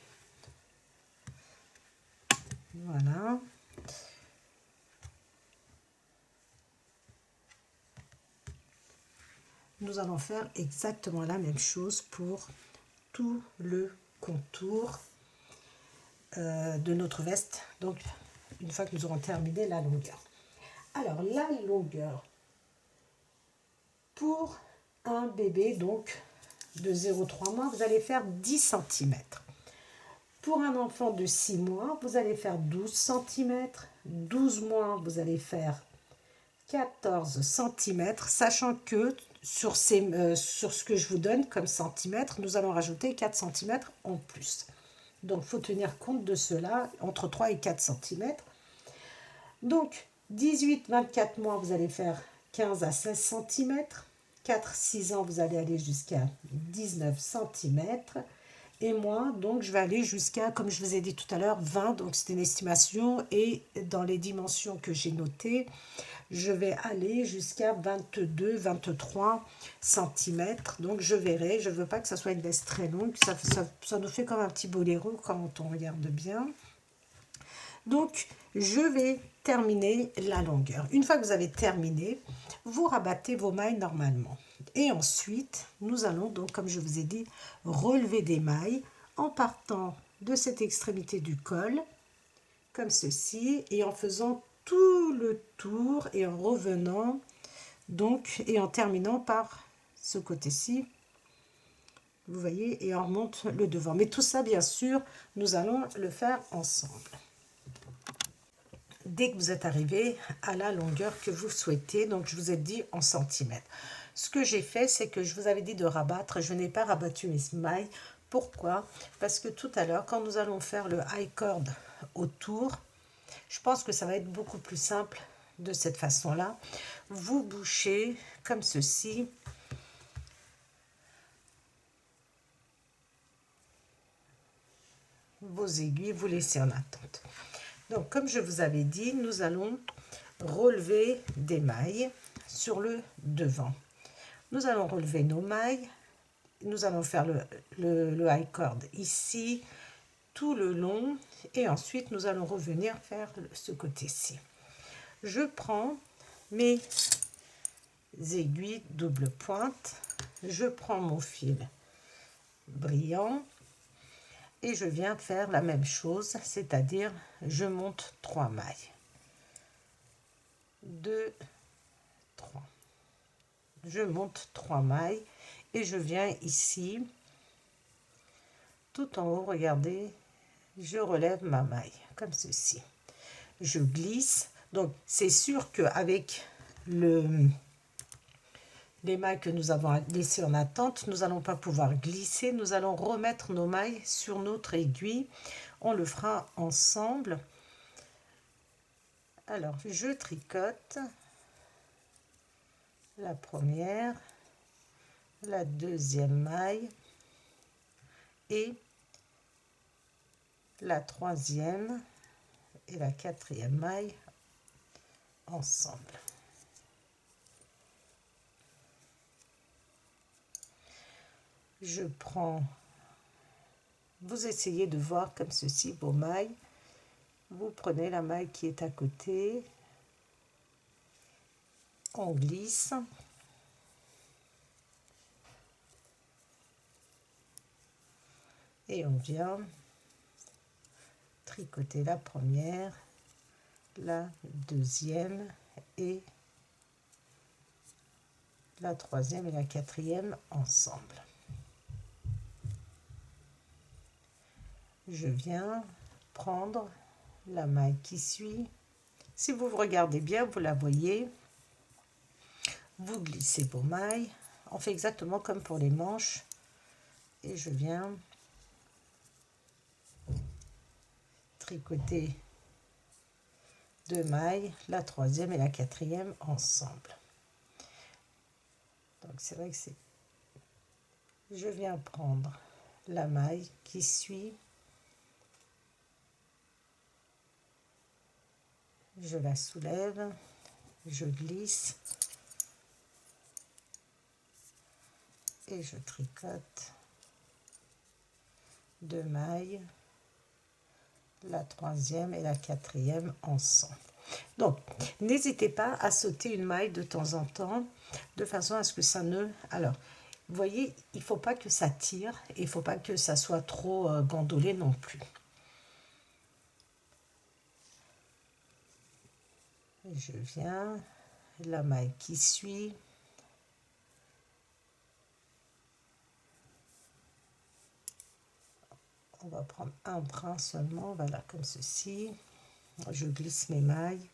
voilà. nous allons faire exactement la même chose pour tout le contour de notre veste. Donc, une fois que nous aurons terminé la longueur. Alors, la longueur pour un bébé, donc de 0,3 mois, vous allez faire 10 cm. Pour un enfant de 6 mois, vous allez faire 12 cm. 12 mois, vous allez faire 14 cm, sachant que sur ce que je vous donne comme centimètres, nous allons rajouter 4 cm en plus. Donc, il faut tenir compte de cela, entre 3 et 4 cm. Donc, 18-24 mois, vous allez faire 15 à 16 cm. 4-6 ans, vous allez aller jusqu'à 19 cm. Et moi, donc, je vais aller jusqu'à, comme je vous ai dit tout à l'heure, 20. Donc, c'est une estimation. Et dans les dimensions que j'ai notées, je vais aller jusqu'à 22-23 cm. Donc, je verrai. Je ne veux pas que ça soit une veste très longue. Ça nous fait comme un petit boléro quand on regarde bien. Donc, je vais terminer la longueur. Une fois que vous avez terminé, vous rabattez vos mailles normalement. Et ensuite, nous allons donc, comme je vous ai dit, relever des mailles en partant de cette extrémité du col, comme ceci, et en faisant tout le tour et en revenant, donc, et en terminant par ce côté-ci. Vous voyez, et on remonte le devant. Mais tout ça, bien sûr, nous allons le faire ensemble. Dès que vous êtes arrivé à la longueur que vous souhaitez, donc je vous ai dit en centimètres. Ce que j'ai fait, c'est que je vous avais dit de rabattre, je n'ai pas rabattu mes mailles. Pourquoi? Parce que tout à l'heure, quand nous allons faire le high cord autour, je pense que ça va être beaucoup plus simple de cette façon-là. Vous bouchez comme ceci. Vos aiguilles, vous laissez en attente. Donc, comme je vous avais dit, nous allons relever des mailles sur le devant. Nous allons relever nos mailles. Nous allons faire le high cord ici, tout le long. Et ensuite, nous allons revenir faire ce côté-ci. Je prends mes aiguilles double pointe. Je prends mon fil brillant. Et je viens faire la même chose, c'est-à-dire je monte 3 mailles. 2, 3. Je monte 3 mailles et je viens ici, tout en haut, regardez, je relève ma maille, comme ceci. Je glisse, donc c'est sûr qu'avec les mailles que nous avons laissées en attente, nous n'allons pas pouvoir glisser. Nous allons remettre nos mailles sur notre aiguille. On le fera ensemble. Alors, je tricote la première, la deuxième maille et la troisième et la quatrième maille ensemble. Je prends, vous essayez de voir comme ceci vos mailles, vous prenez la maille qui est à côté, on glisse, et on vient tricoter la première, la deuxième et la troisième et la quatrième ensemble. Je viens prendre la maille qui suit. Si vous regardez bien, vous la voyez. Vous glissez vos mailles. On fait exactement comme pour les manches. Et je viens tricoter 2 mailles, la troisième et la quatrième ensemble. Donc c'est vrai que c'est... Je viens prendre la maille qui suit. Je la soulève, je glisse et je tricote 2 mailles, la troisième et la quatrième ensemble. Donc, n'hésitez pas à sauter une maille de temps en temps, de façon à ce que ça ne... Alors, vous voyez, il ne faut pas que ça tire, et il ne faut pas que ça soit trop bandolé non plus. Je viens, la maille qui suit. On va prendre un brin seulement, voilà, comme ceci. Je glisse mes mailles.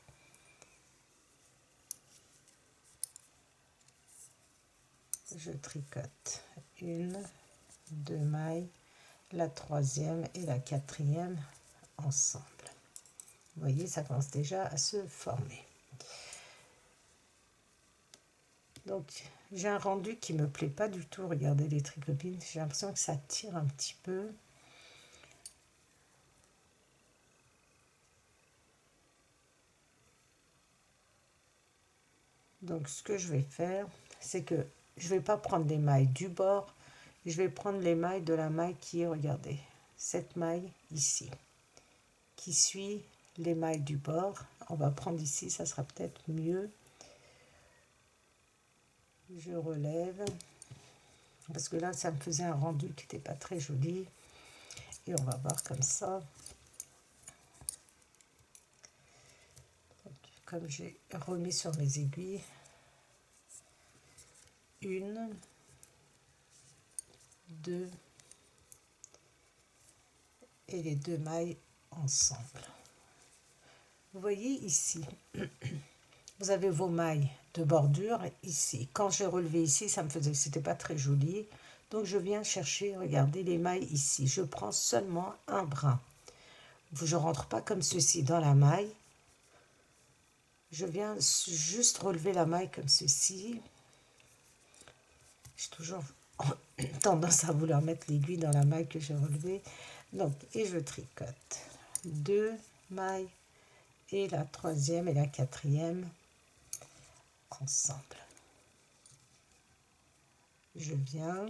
Je tricote une, deux mailles, la troisième et la quatrième ensemble. Vous voyez, ça commence déjà à se former. Donc, j'ai un rendu qui me plaît pas du tout. Regardez les tricopines, j'ai l'impression que ça tire un petit peu. Donc, ce que je vais faire, c'est que je vais pas prendre les mailles du bord, je vais prendre les mailles de la maille qui est, regardez, cette maille ici, qui suit les mailles du bord. On va prendre ici, ça sera peut-être mieux. Je relève, parce que là, ça me faisait un rendu qui n'était pas très joli. Et on va voir comme ça. Donc, comme j'ai remis sur mes aiguilles, une, deux, et les deux mailles ensemble. Vous voyez ici, vous avez vos mailles de bordure ici. Quand j'ai relevé ici, ça me faisait, c'était pas très joli. Donc je viens chercher, regardez les mailles ici. Je prends seulement un brin. Je rentre pas comme ceci dans la maille. Je viens juste relever la maille comme ceci. J'ai toujours tendance à vouloir mettre l'aiguille dans la maille que j'ai relevée. Donc, et je tricote deux mailles et la troisième et la quatrième ensemble. Je viens,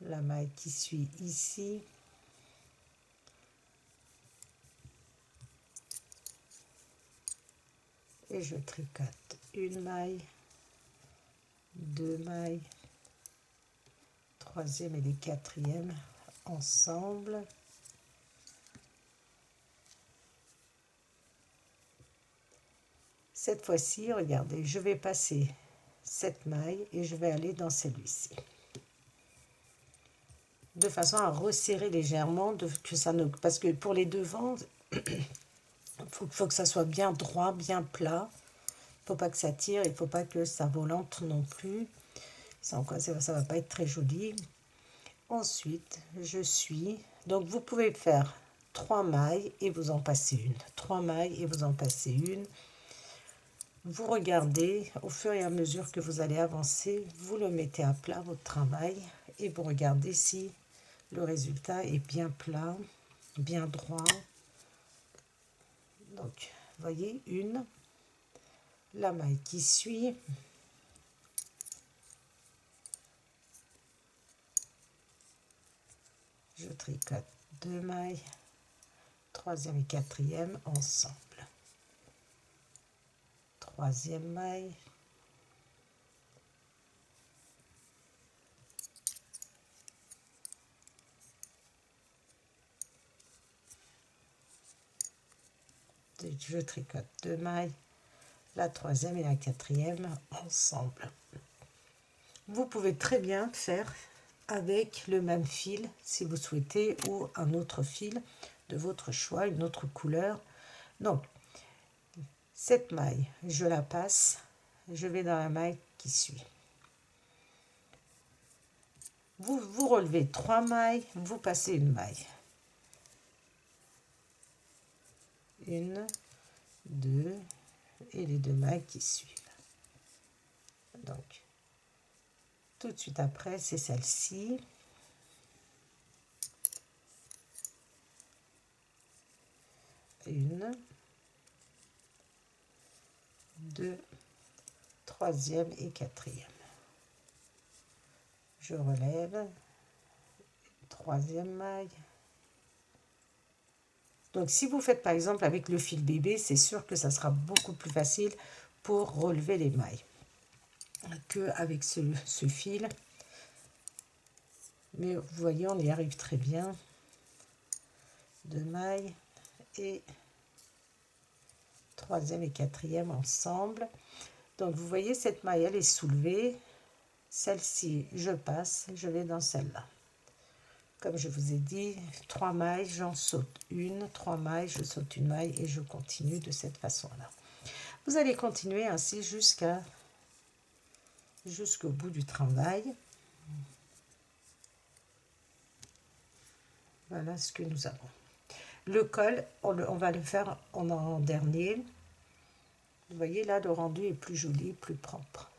la maille qui suit ici, et je tricote une maille, deux mailles, troisième et les quatrièmes ensemble. Cette fois-ci, regardez, je vais passer cette maille et je vais aller dans celui-ci. De façon à resserrer légèrement, que ça ne, parce que pour les devants, faut que ça soit bien droit, bien plat. Il ne faut pas que ça tire, il ne faut pas que ça volante non plus. Ça ne va pas être très joli. Ensuite, je suis... Donc, vous pouvez faire 3 mailles et vous en passez une. 3 mailles et vous en passez une. Vous regardez, au fur et à mesure que vous allez avancer, vous le mettez à plat, votre travail, et vous regardez si le résultat est bien plat, bien droit. Donc, voyez, une, la maille qui suit, je tricote 2 mailles, troisième et quatrième ensemble. Troisième maille, je tricote 2 mailles, la troisième et la quatrième ensemble. Vous pouvez très bien faire avec le même fil si vous souhaitez, ou un autre fil de votre choix, une autre couleur. Donc, cette maille, je la passe, je vais dans la maille qui suit. Vous relevez 3 mailles, vous passez une maille. Une, deux, et les 2 mailles qui suivent. Donc, tout de suite après, c'est celle-ci. Une, deux, troisième et quatrième. Je relève, troisième maille, Donc si vous faites par exemple avec le fil bébé, c'est sûr que ça sera beaucoup plus facile pour relever les mailles qu'avec ce fil. Mais vous voyez, on y arrive très bien. 2 mailles et 3e et 4e ensemble. Donc vous voyez, cette maille elle est soulevée, celle-ci je passe, je vais dans celle-là. Comme je vous ai dit, 3 mailles, j'en saute une, 3 mailles, je saute une maille et je continue de cette façon-là. Vous allez continuer ainsi jusqu'au bout du travail. Voilà ce que nous avons. Le col, on va le faire en dernier. Vous voyez là, le rendu est plus joli, plus propre.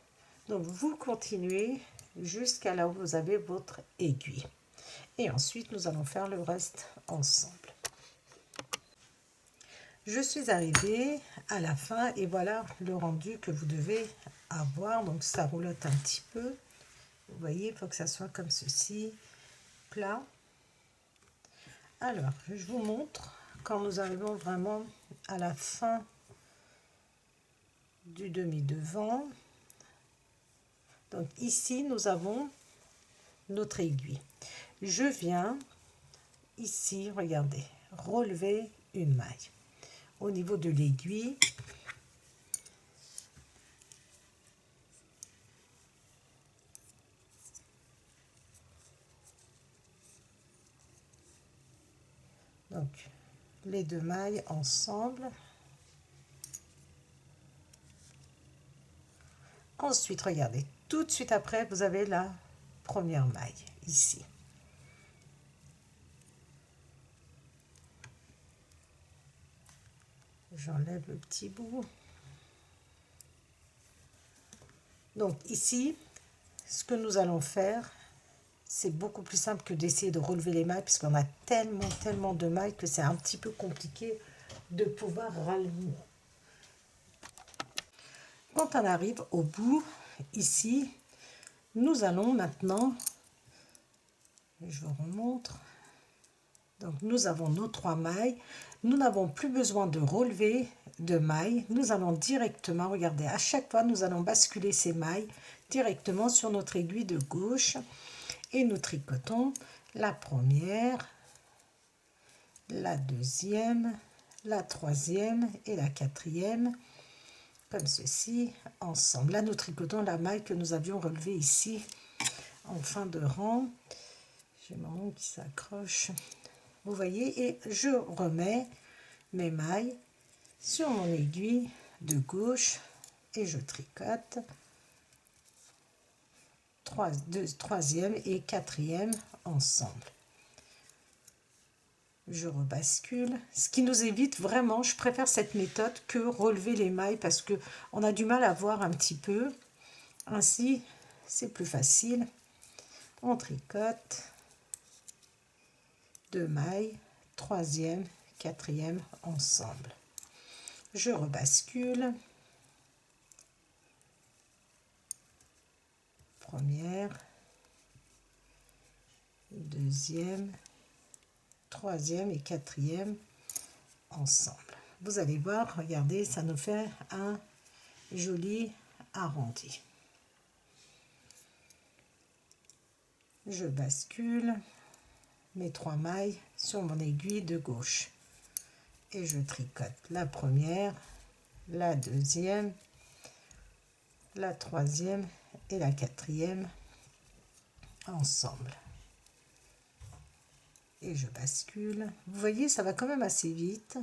Donc vous continuez jusqu'à là où vous avez votre aiguille. Et ensuite, nous allons faire le reste ensemble. Je suis arrivée à la fin et voilà le rendu que vous devez avoir. Donc ça roulotte un petit peu. Vous voyez, il faut que ça soit comme ceci, plat. Alors, je vous montre quand nous arrivons vraiment à la fin du demi-devant. Donc ici, nous avons notre aiguille. Je viens ici, regardez, relever une maille. Au niveau de l'aiguille, donc les 2 mailles ensemble. Ensuite, regardez, tout de suite après, vous avez la première maille ici. J'enlève le petit bout. Donc ici, ce que nous allons faire, c'est beaucoup plus simple que d'essayer de relever les mailles, puisqu'on a tellement de mailles que c'est un petit peu compliqué de pouvoir relever. Quand on arrive au bout, ici, nous allons maintenant, je vous remontre, donc nous avons nos 3 mailles, nous n'avons plus besoin de relever de mailles, nous allons directement, regardez, à chaque fois nous allons basculer ces mailles directement sur notre aiguille de gauche et nous tricotons la première, la deuxième, la troisième et la quatrième, comme ceci, ensemble. Là, nous tricotons la maille que nous avions relevée ici en fin de rang. J'ai mon ongle qui s'accroche. Vous voyez, et je remets mes mailles sur mon aiguille de gauche et je tricote troisième et quatrième ensemble. Je rebascule, ce qui nous évite vraiment, je préfère cette méthode que relever les mailles parce que on a du mal à voir un petit peu. Ainsi, c'est plus facile. On tricote 2 mailles, troisième, quatrième ensemble. Je rebascule. Première, deuxième, troisième et quatrième ensemble. Vous allez voir, regardez, ça nous fait un joli arrondi. Je bascule mes 3 mailles sur mon aiguille de gauche et je tricote la première, la deuxième, la troisième et la quatrième ensemble. Et je bascule. Vous voyez, ça va quand même assez vite.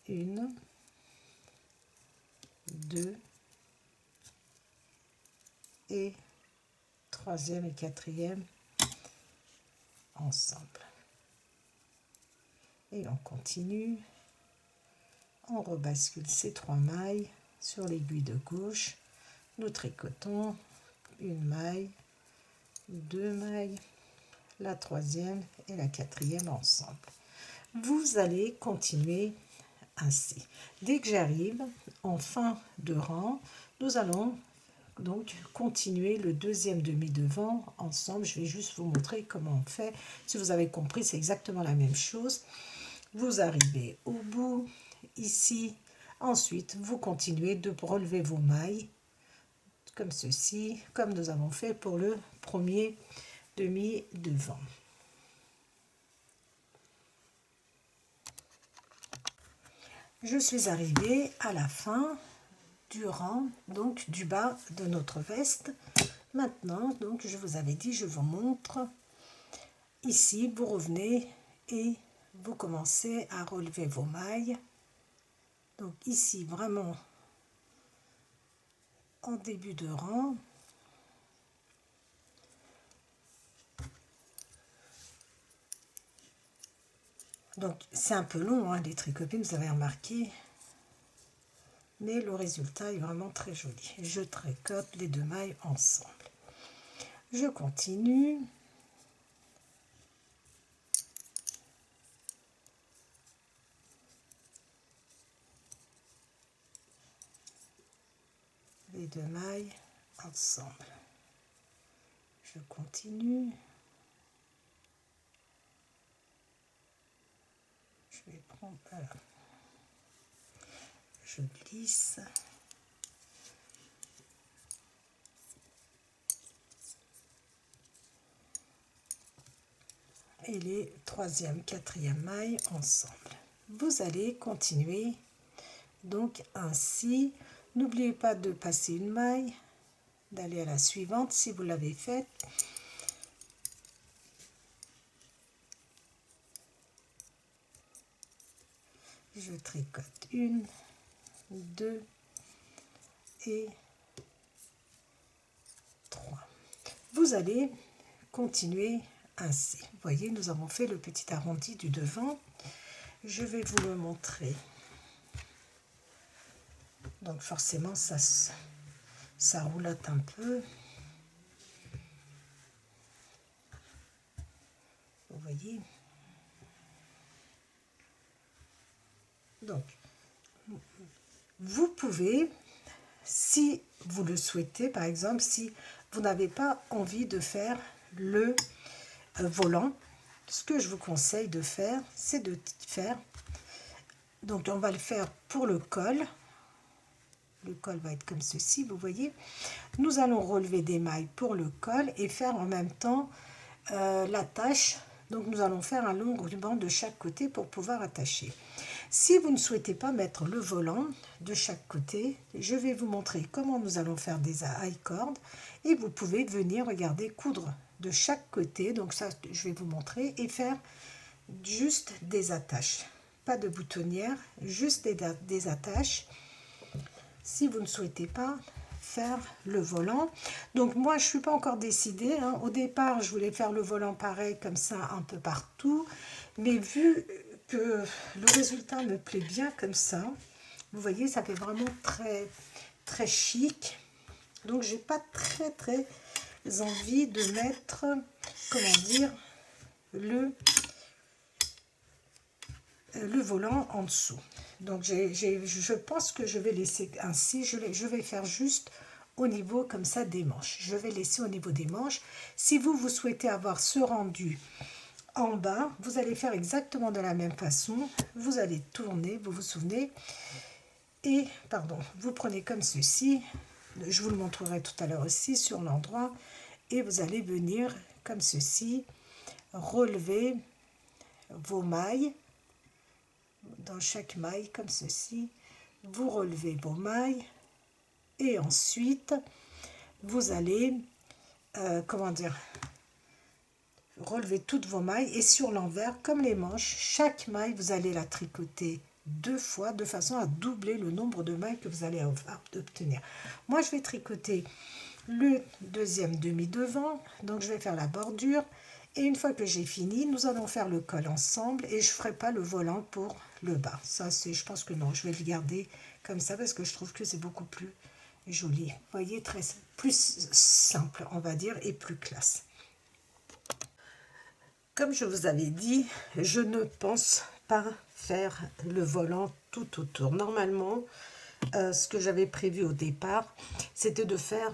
1, 2 et troisième et quatrième ensemble. Et on continue. On rebascule ces 3 mailles sur l'aiguille de gauche. Nous tricotons une maille, 2 mailles, la troisième et la quatrième ensemble. Vous allez continuer ainsi. Dès que j'arrive en fin de rang, nous allons donc continuer le deuxième demi-devant ensemble. Je vais juste vous montrer comment on fait. Si vous avez compris, c'est exactement la même chose. Vous arrivez au bout, ici. Ensuite, vous continuez de relever vos mailles, comme ceci, comme nous avons fait pour le premier demi-devant. Je suis arrivée à la fin du rang, donc du bas de notre veste. Maintenant, donc je vous avais dit, je vous montre. Ici, vous revenez et vous commencez à relever vos mailles. Donc ici, vraiment en début de rang. Donc c'est un peu long, hein, les tricopines, vous avez remarqué. Mais le résultat est vraiment très joli. Je tricote les deux mailles ensemble. Je continue. Les deux mailles ensemble. Je continue. Je vais prendre... je glisse. Et les troisième, quatrième mailles ensemble. Vous allez continuer donc ainsi. N'oubliez pas de passer une maille, d'aller à la suivante si vous l'avez faite. Je tricote une, deux et trois. Vous allez continuer ainsi. Vous voyez, nous avons fait le petit arrondi du devant. Je vais vous le montrer. Donc forcément, ça roulotte un peu. Vous voyez. Donc, vous pouvez, si vous le souhaitez, par exemple, si vous n'avez pas envie de faire le volant, ce que je vous conseille de faire, c'est de faire, donc on va le faire pour le col. Le col va être comme ceci, vous voyez. Nous allons relever des mailles pour le col et faire en même temps l'attache. Donc nous allons faire un long ruban de chaque côté pour pouvoir attacher. Si vous ne souhaitez pas mettre le volant de chaque côté, je vais vous montrer comment nous allons faire des high cords et vous pouvez venir regarder coudre de chaque côté. Donc ça, je vais vous montrer et faire juste des attaches. Pas de boutonnière, juste des attaches. Si vous ne souhaitez pas faire le volant. Donc moi, je ne suis pas encore décidée. Hein. Au départ, je voulais faire le volant pareil, comme ça, un peu partout. Mais vu que le résultat me plaît bien comme ça, vous voyez, ça fait vraiment très, très chic. Donc, j'ai pas très envie de mettre, comment dire, le volant en dessous. Donc je pense que je vais laisser ainsi, je vais faire juste au niveau comme ça des manches. Je vais laisser au niveau des manches. Si vous souhaitez avoir ce rendu en bas, vous allez faire exactement de la même façon. Vous allez tourner, vous vous souvenez, et pardon, vous prenez comme ceci. Je vous le montrerai tout à l'heure aussi sur l'endroit, et vous allez venir comme ceci, relever vos mailles. Dans chaque maille comme ceci, vous relevez vos mailles et ensuite vous allez comment dire, relever toutes vos mailles et sur l'envers comme les manches, chaque maille vous allez la tricoter 2 fois de façon à doubler le nombre de mailles que vous allez obtenir. Moi je vais tricoter le deuxième demi devant, donc je vais faire la bordure. Et une fois que j'ai fini, nous allons faire le col ensemble et je ne ferai pas le volant pour le bas. Ça, je pense que non, je vais le garder comme ça parce que je trouve que c'est beaucoup plus joli. Vous voyez, plus simple, on va dire, et plus classe. Comme je vous avais dit, je ne pense pas faire le volant tout autour. Normalement, ce que j'avais prévu au départ, c'était de faire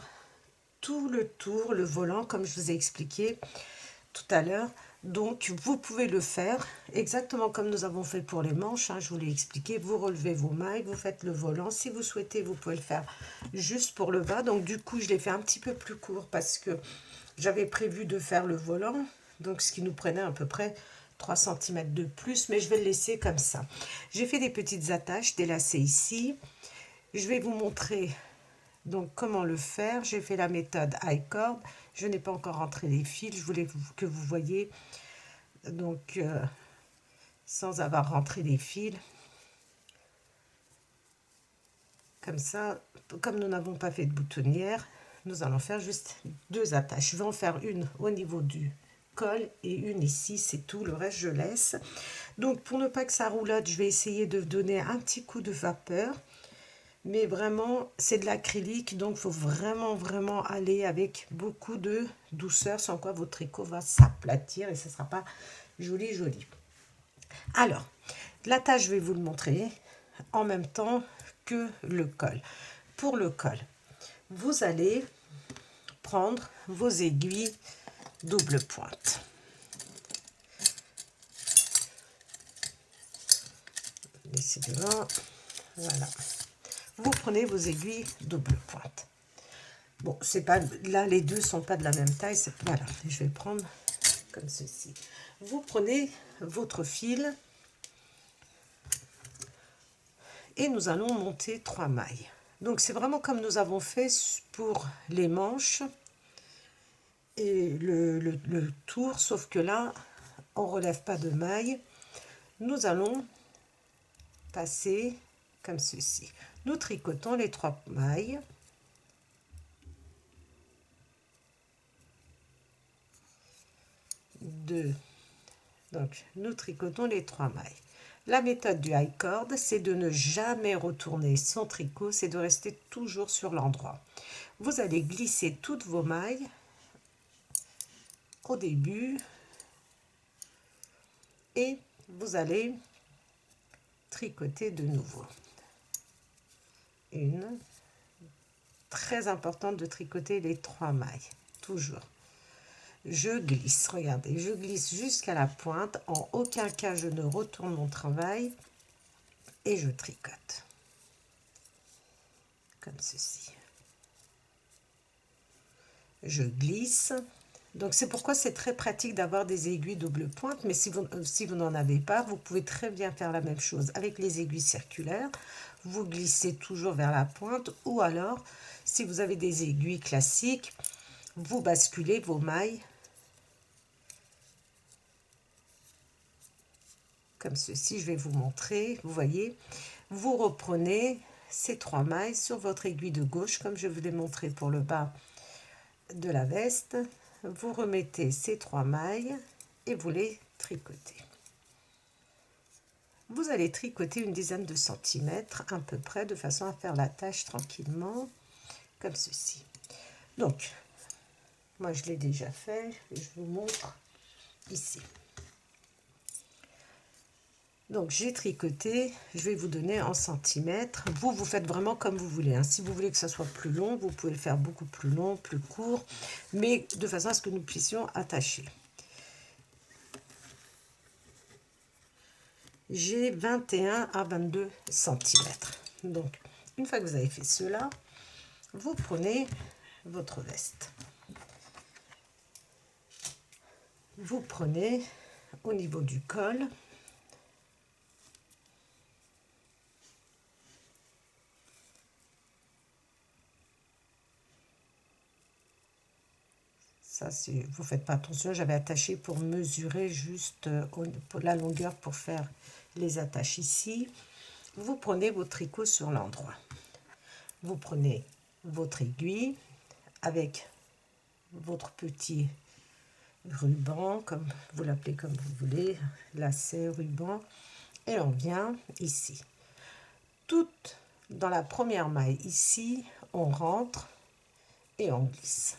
tout le tour, le volant, comme je vous ai expliqué tout à l'heure. Donc, vous pouvez le faire exactement comme nous avons fait pour les manches, hein, je vous l'ai expliqué. Vous relevez vos mailles, vous faites le volant. Si vous souhaitez, vous pouvez le faire juste pour le bas. Donc, du coup, je l'ai fait un petit peu plus court parce que j'avais prévu de faire le volant. Donc, ce qui nous prenait à peu près 3 cm de plus, mais je vais le laisser comme ça. J'ai fait des petites attaches, des lacets ici. Je vais vous montrer donc comment le faire. J'ai fait la méthode I-cord. Je n'ai pas encore rentré les fils. Je voulais que vous voyez donc sans avoir rentré les fils. Comme ça, comme nous n'avons pas fait de boutonnière, nous allons faire juste 2 attaches. Je vais en faire une au niveau du col et une ici, c'est tout. Le reste, je laisse. Donc, pour ne pas que ça roulotte, je vais essayer de donner un petit coup de vapeur. Mais vraiment, c'est de l'acrylique, donc il faut vraiment aller avec beaucoup de douceur, sans quoi votre tricot va s'aplatir et ce ne sera pas joli. Alors, l'attache, je vais vous le montrer en même temps que le col. Pour le col, vous allez prendre vos aiguilles double pointe. Décidément, voilà. Vous prenez vos aiguilles double pointe. Bon, c'est pas là, les deux sont pas de la même taille. Voilà, je vais prendre comme ceci. Vous prenez votre fil et nous allons monter 3 mailles. Donc c'est vraiment comme nous avons fait pour les manches et le tour, sauf que là, on relève pas de mailles. Nous allons passer comme ceci. Nous tricotons les 3 mailles. Donc nous tricotons les 3 mailles. La méthode du I-cord, c'est de ne jamais retourner son tricot, c'est de rester toujours sur l'endroit. Vous allez glisser toutes vos mailles au début et vous allez tricoter de nouveau. Une, très importante de tricoter les 3 mailles, toujours. Je glisse, regardez, je glisse jusqu'à la pointe. En aucun cas, je ne retourne mon travail et je tricote. Comme ceci. Je glisse. Donc, c'est pourquoi c'est très pratique d'avoir des aiguilles double pointe. Mais si vous n'en avez pas, vous pouvez très bien faire la même chose avec les aiguilles circulaires. Vous glissez toujours vers la pointe. Ou alors, si vous avez des aiguilles classiques, vous basculez vos mailles comme ceci. Je vais vous montrer, vous voyez, vous reprenez ces 3 mailles sur votre aiguille de gauche comme je vous l'ai montré pour le bas de la veste. Vous remettez ces 3 mailles et vous les tricotez. Vous allez tricoter une dizaine de centimètres à peu près de façon à faire la tâche tranquillement comme ceci. Donc moi je l'ai déjà fait, je vous montre ici. Donc j'ai tricoté, je vais vous donner en centimètres. Vous faites vraiment comme vous voulez, hein. Si vous voulez que ça soit plus long, vous pouvez le faire beaucoup plus long, plus court, mais de façon à ce que nous puissions attacher. J'ai 21 à 22 centimètres. Donc une fois que vous avez fait cela, vous prenez votre veste. Vous prenez au niveau du col. Ça, vous ne faites pas attention, j'avais attaché pour mesurer juste la longueur pour faire les attaches ici. Vous prenez votre tricot sur l'endroit. Vous prenez votre aiguille avec votre petit ruban, comme vous l'appelez comme vous voulez, lacet, ruban, et on vient ici. Tout dans la première maille ici, on rentre et on glisse.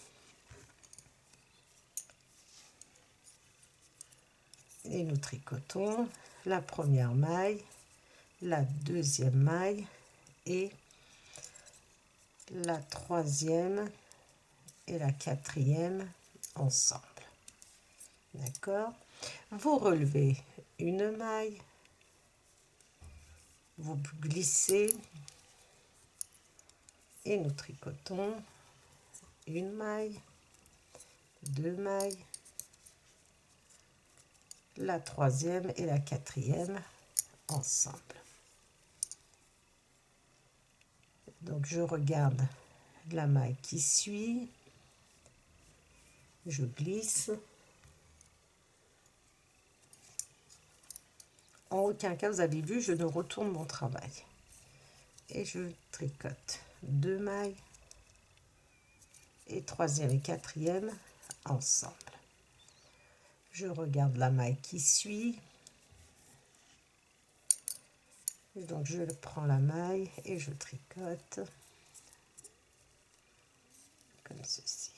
Et nous tricotons la première maille, la deuxième maille et la troisième et la quatrième ensemble. D'accord? Vous relevez une maille, vous glissez et nous tricotons une maille, deux mailles, la troisième et la quatrième ensemble. Donc je regarde la maille qui suit, je glisse. En aucun cas, vous avez vu, je ne retourne mon travail. Et je tricote deux mailles et troisième et quatrième ensemble. Je regarde la maille qui suit. Et donc je prends la maille et je tricote comme ceci.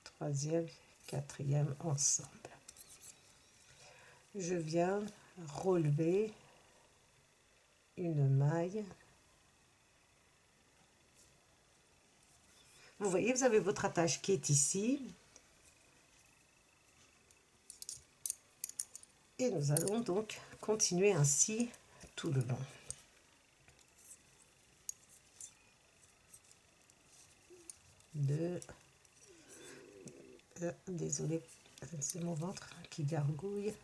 Troisième, quatrième ensemble. Je viens relever une maille. Vous voyez, vous avez votre attache qui est ici. Et nous allons donc continuer ainsi tout le long. Désolée, c'est mon ventre qui gargouille.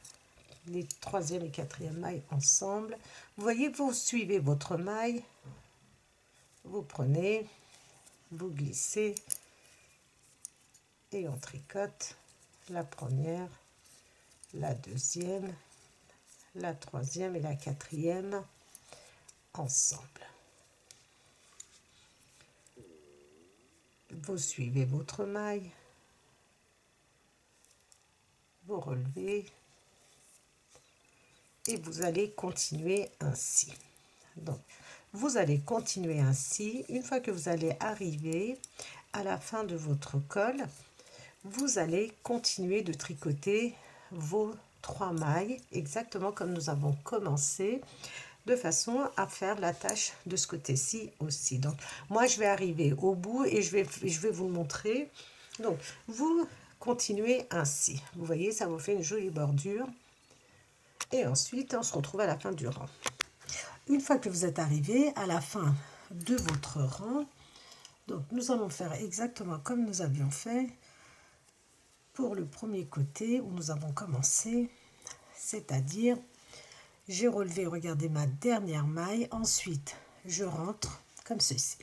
Les troisième et quatrième mailles ensemble. Vous voyez, vous suivez votre maille, vous prenez, vous glissez et on tricote la première, la deuxième, la troisième et la quatrième ensemble. Vous suivez votre maille, vous relevez et vous allez continuer ainsi. Donc, vous allez continuer ainsi. Une fois que vous allez arriver à la fin de votre col, vous allez continuer de tricoter vos 3 mailles, exactement comme nous avons commencé, de façon à faire la tâche de ce côté-ci aussi. Donc, moi, je vais arriver au bout et je vais vous le montrer. Donc, vous continuez ainsi. Vous voyez, ça vous fait une jolie bordure. Et ensuite, on se retrouve à la fin du rang. Une fois que vous êtes arrivé à la fin de votre rang, donc nous allons faire exactement comme nous avions fait pour le premier côté où nous avons commencé, c'est-à-dire j'ai relevé, regardez, ma dernière maille, ensuite je rentre comme ceci.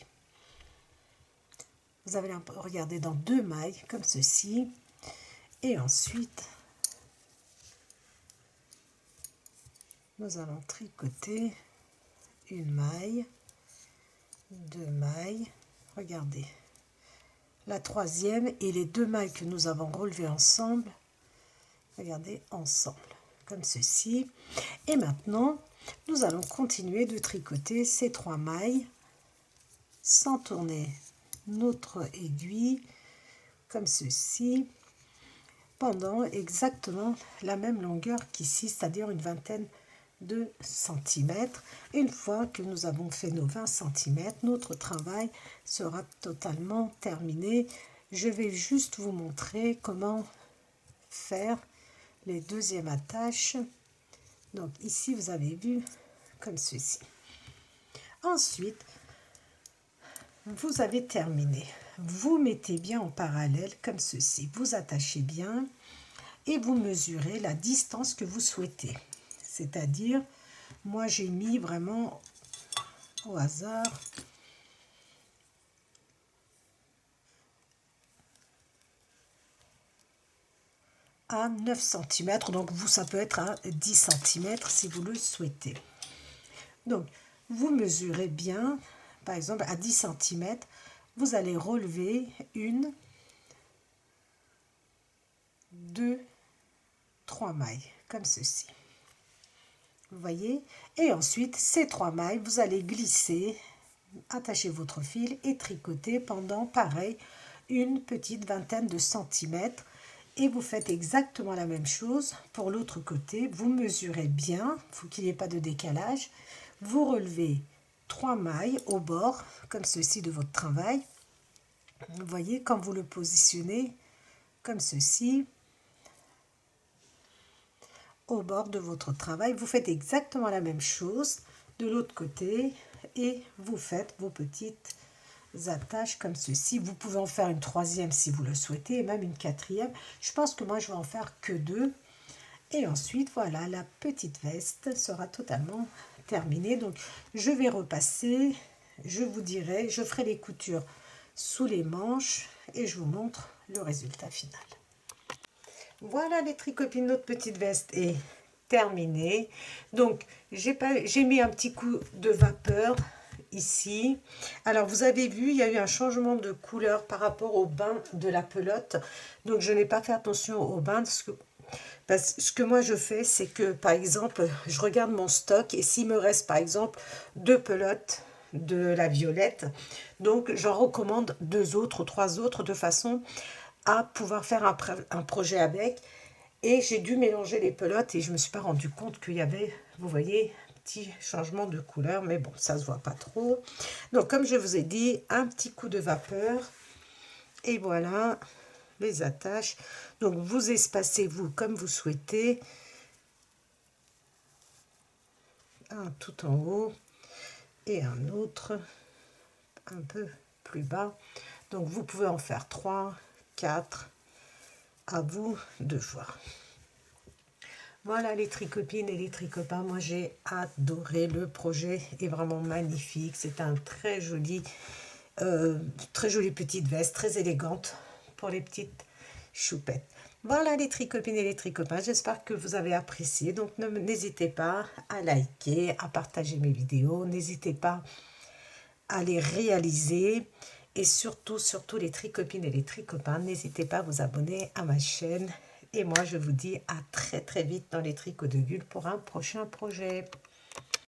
Vous allez regarder dans 2 mailles comme ceci et ensuite nous allons tricoter une maille, 2 mailles, regardez, la troisième et les 2 mailles que nous avons relevées ensemble, regardez, ensemble, comme ceci. Et maintenant, nous allons continuer de tricoter ces 3 mailles sans tourner notre aiguille, comme ceci, pendant exactement la même longueur qu'ici, c'est-à-dire une vingtaine de centimètres. Une fois que nous avons fait nos 20 centimètres, notre travail sera totalement terminé. Je vais juste vous montrer comment faire les deuxièmes attaches. Donc ici, vous avez vu comme ceci. Ensuite, vous avez terminé. Vous mettez bien en parallèle comme ceci. Vous attachez bien et vous mesurez la distance que vous souhaitez. C'est-à-dire, moi j'ai mis vraiment au hasard à 9 cm. Donc vous, ça peut être à 10 cm si vous le souhaitez. Donc, vous mesurez bien, par exemple à 10 cm, vous allez relever 1, 2, 3 mailles, comme ceci. Vous voyez? Et ensuite, ces 3 mailles, vous allez glisser, attacher votre fil et tricoter pendant, pareil, une petite vingtaine de centimètres. Et vous faites exactement la même chose pour l'autre côté. Vous mesurez bien, il faut qu'il n'y ait pas de décalage. Vous relevez 3 mailles au bord, comme ceci de votre travail. Vous voyez, quand vous le positionnez, comme ceci, au bord de votre travail, vous faites exactement la même chose de l'autre côté et vous faites vos petites attaches comme ceci. Vous pouvez en faire une troisième si vous le souhaitez et même une quatrième. Je pense que moi je vais en faire que 2. Et ensuite, voilà, la petite veste sera totalement terminée. Donc, je vais repasser, je vous dirai, je ferai les coutures sous les manches et je vous montre le résultat final. Voilà les tricopines, notre petite veste est terminée. Donc, j'ai mis un petit coup de vapeur ici. Alors, vous avez vu, il y a eu un changement de couleur par rapport au bain de la pelote. Donc, je n'ai pas fait attention au bain parce que ce que moi je fais, c'est que par exemple, je regarde mon stock et s'il me reste par exemple 2 pelotes de la violette, donc j'en recommande 2 autres ou 3 autres de façon à pouvoir faire un projet avec. Et j'ai dû mélanger les pelotes et je ne me suis pas rendu compte qu'il y avait, vous voyez, petit changement de couleur, mais bon, ça se voit pas trop. Donc comme je vous ai dit, un petit coup de vapeur et voilà les attaches. Donc vous espacez vous comme vous souhaitez, un tout en haut et un autre un peu plus bas. Donc vous pouvez en faire 3, 4, à vous de voir. Voilà les tricopines et les tricopains, moi j'ai adoré, le projet est vraiment magnifique, c'est un très jolie petite veste, très élégante pour les petites choupettes. Voilà les tricopines et les tricopains, j'espère que vous avez apprécié, donc n'hésitez pas à liker, à partager mes vidéos, n'hésitez pas à les réaliser et surtout les tricopines et les tricopains, n'hésitez pas à vous abonner à ma chaîne. Et moi, je vous dis à très très vite dans les tricots de Gul pour un prochain projet.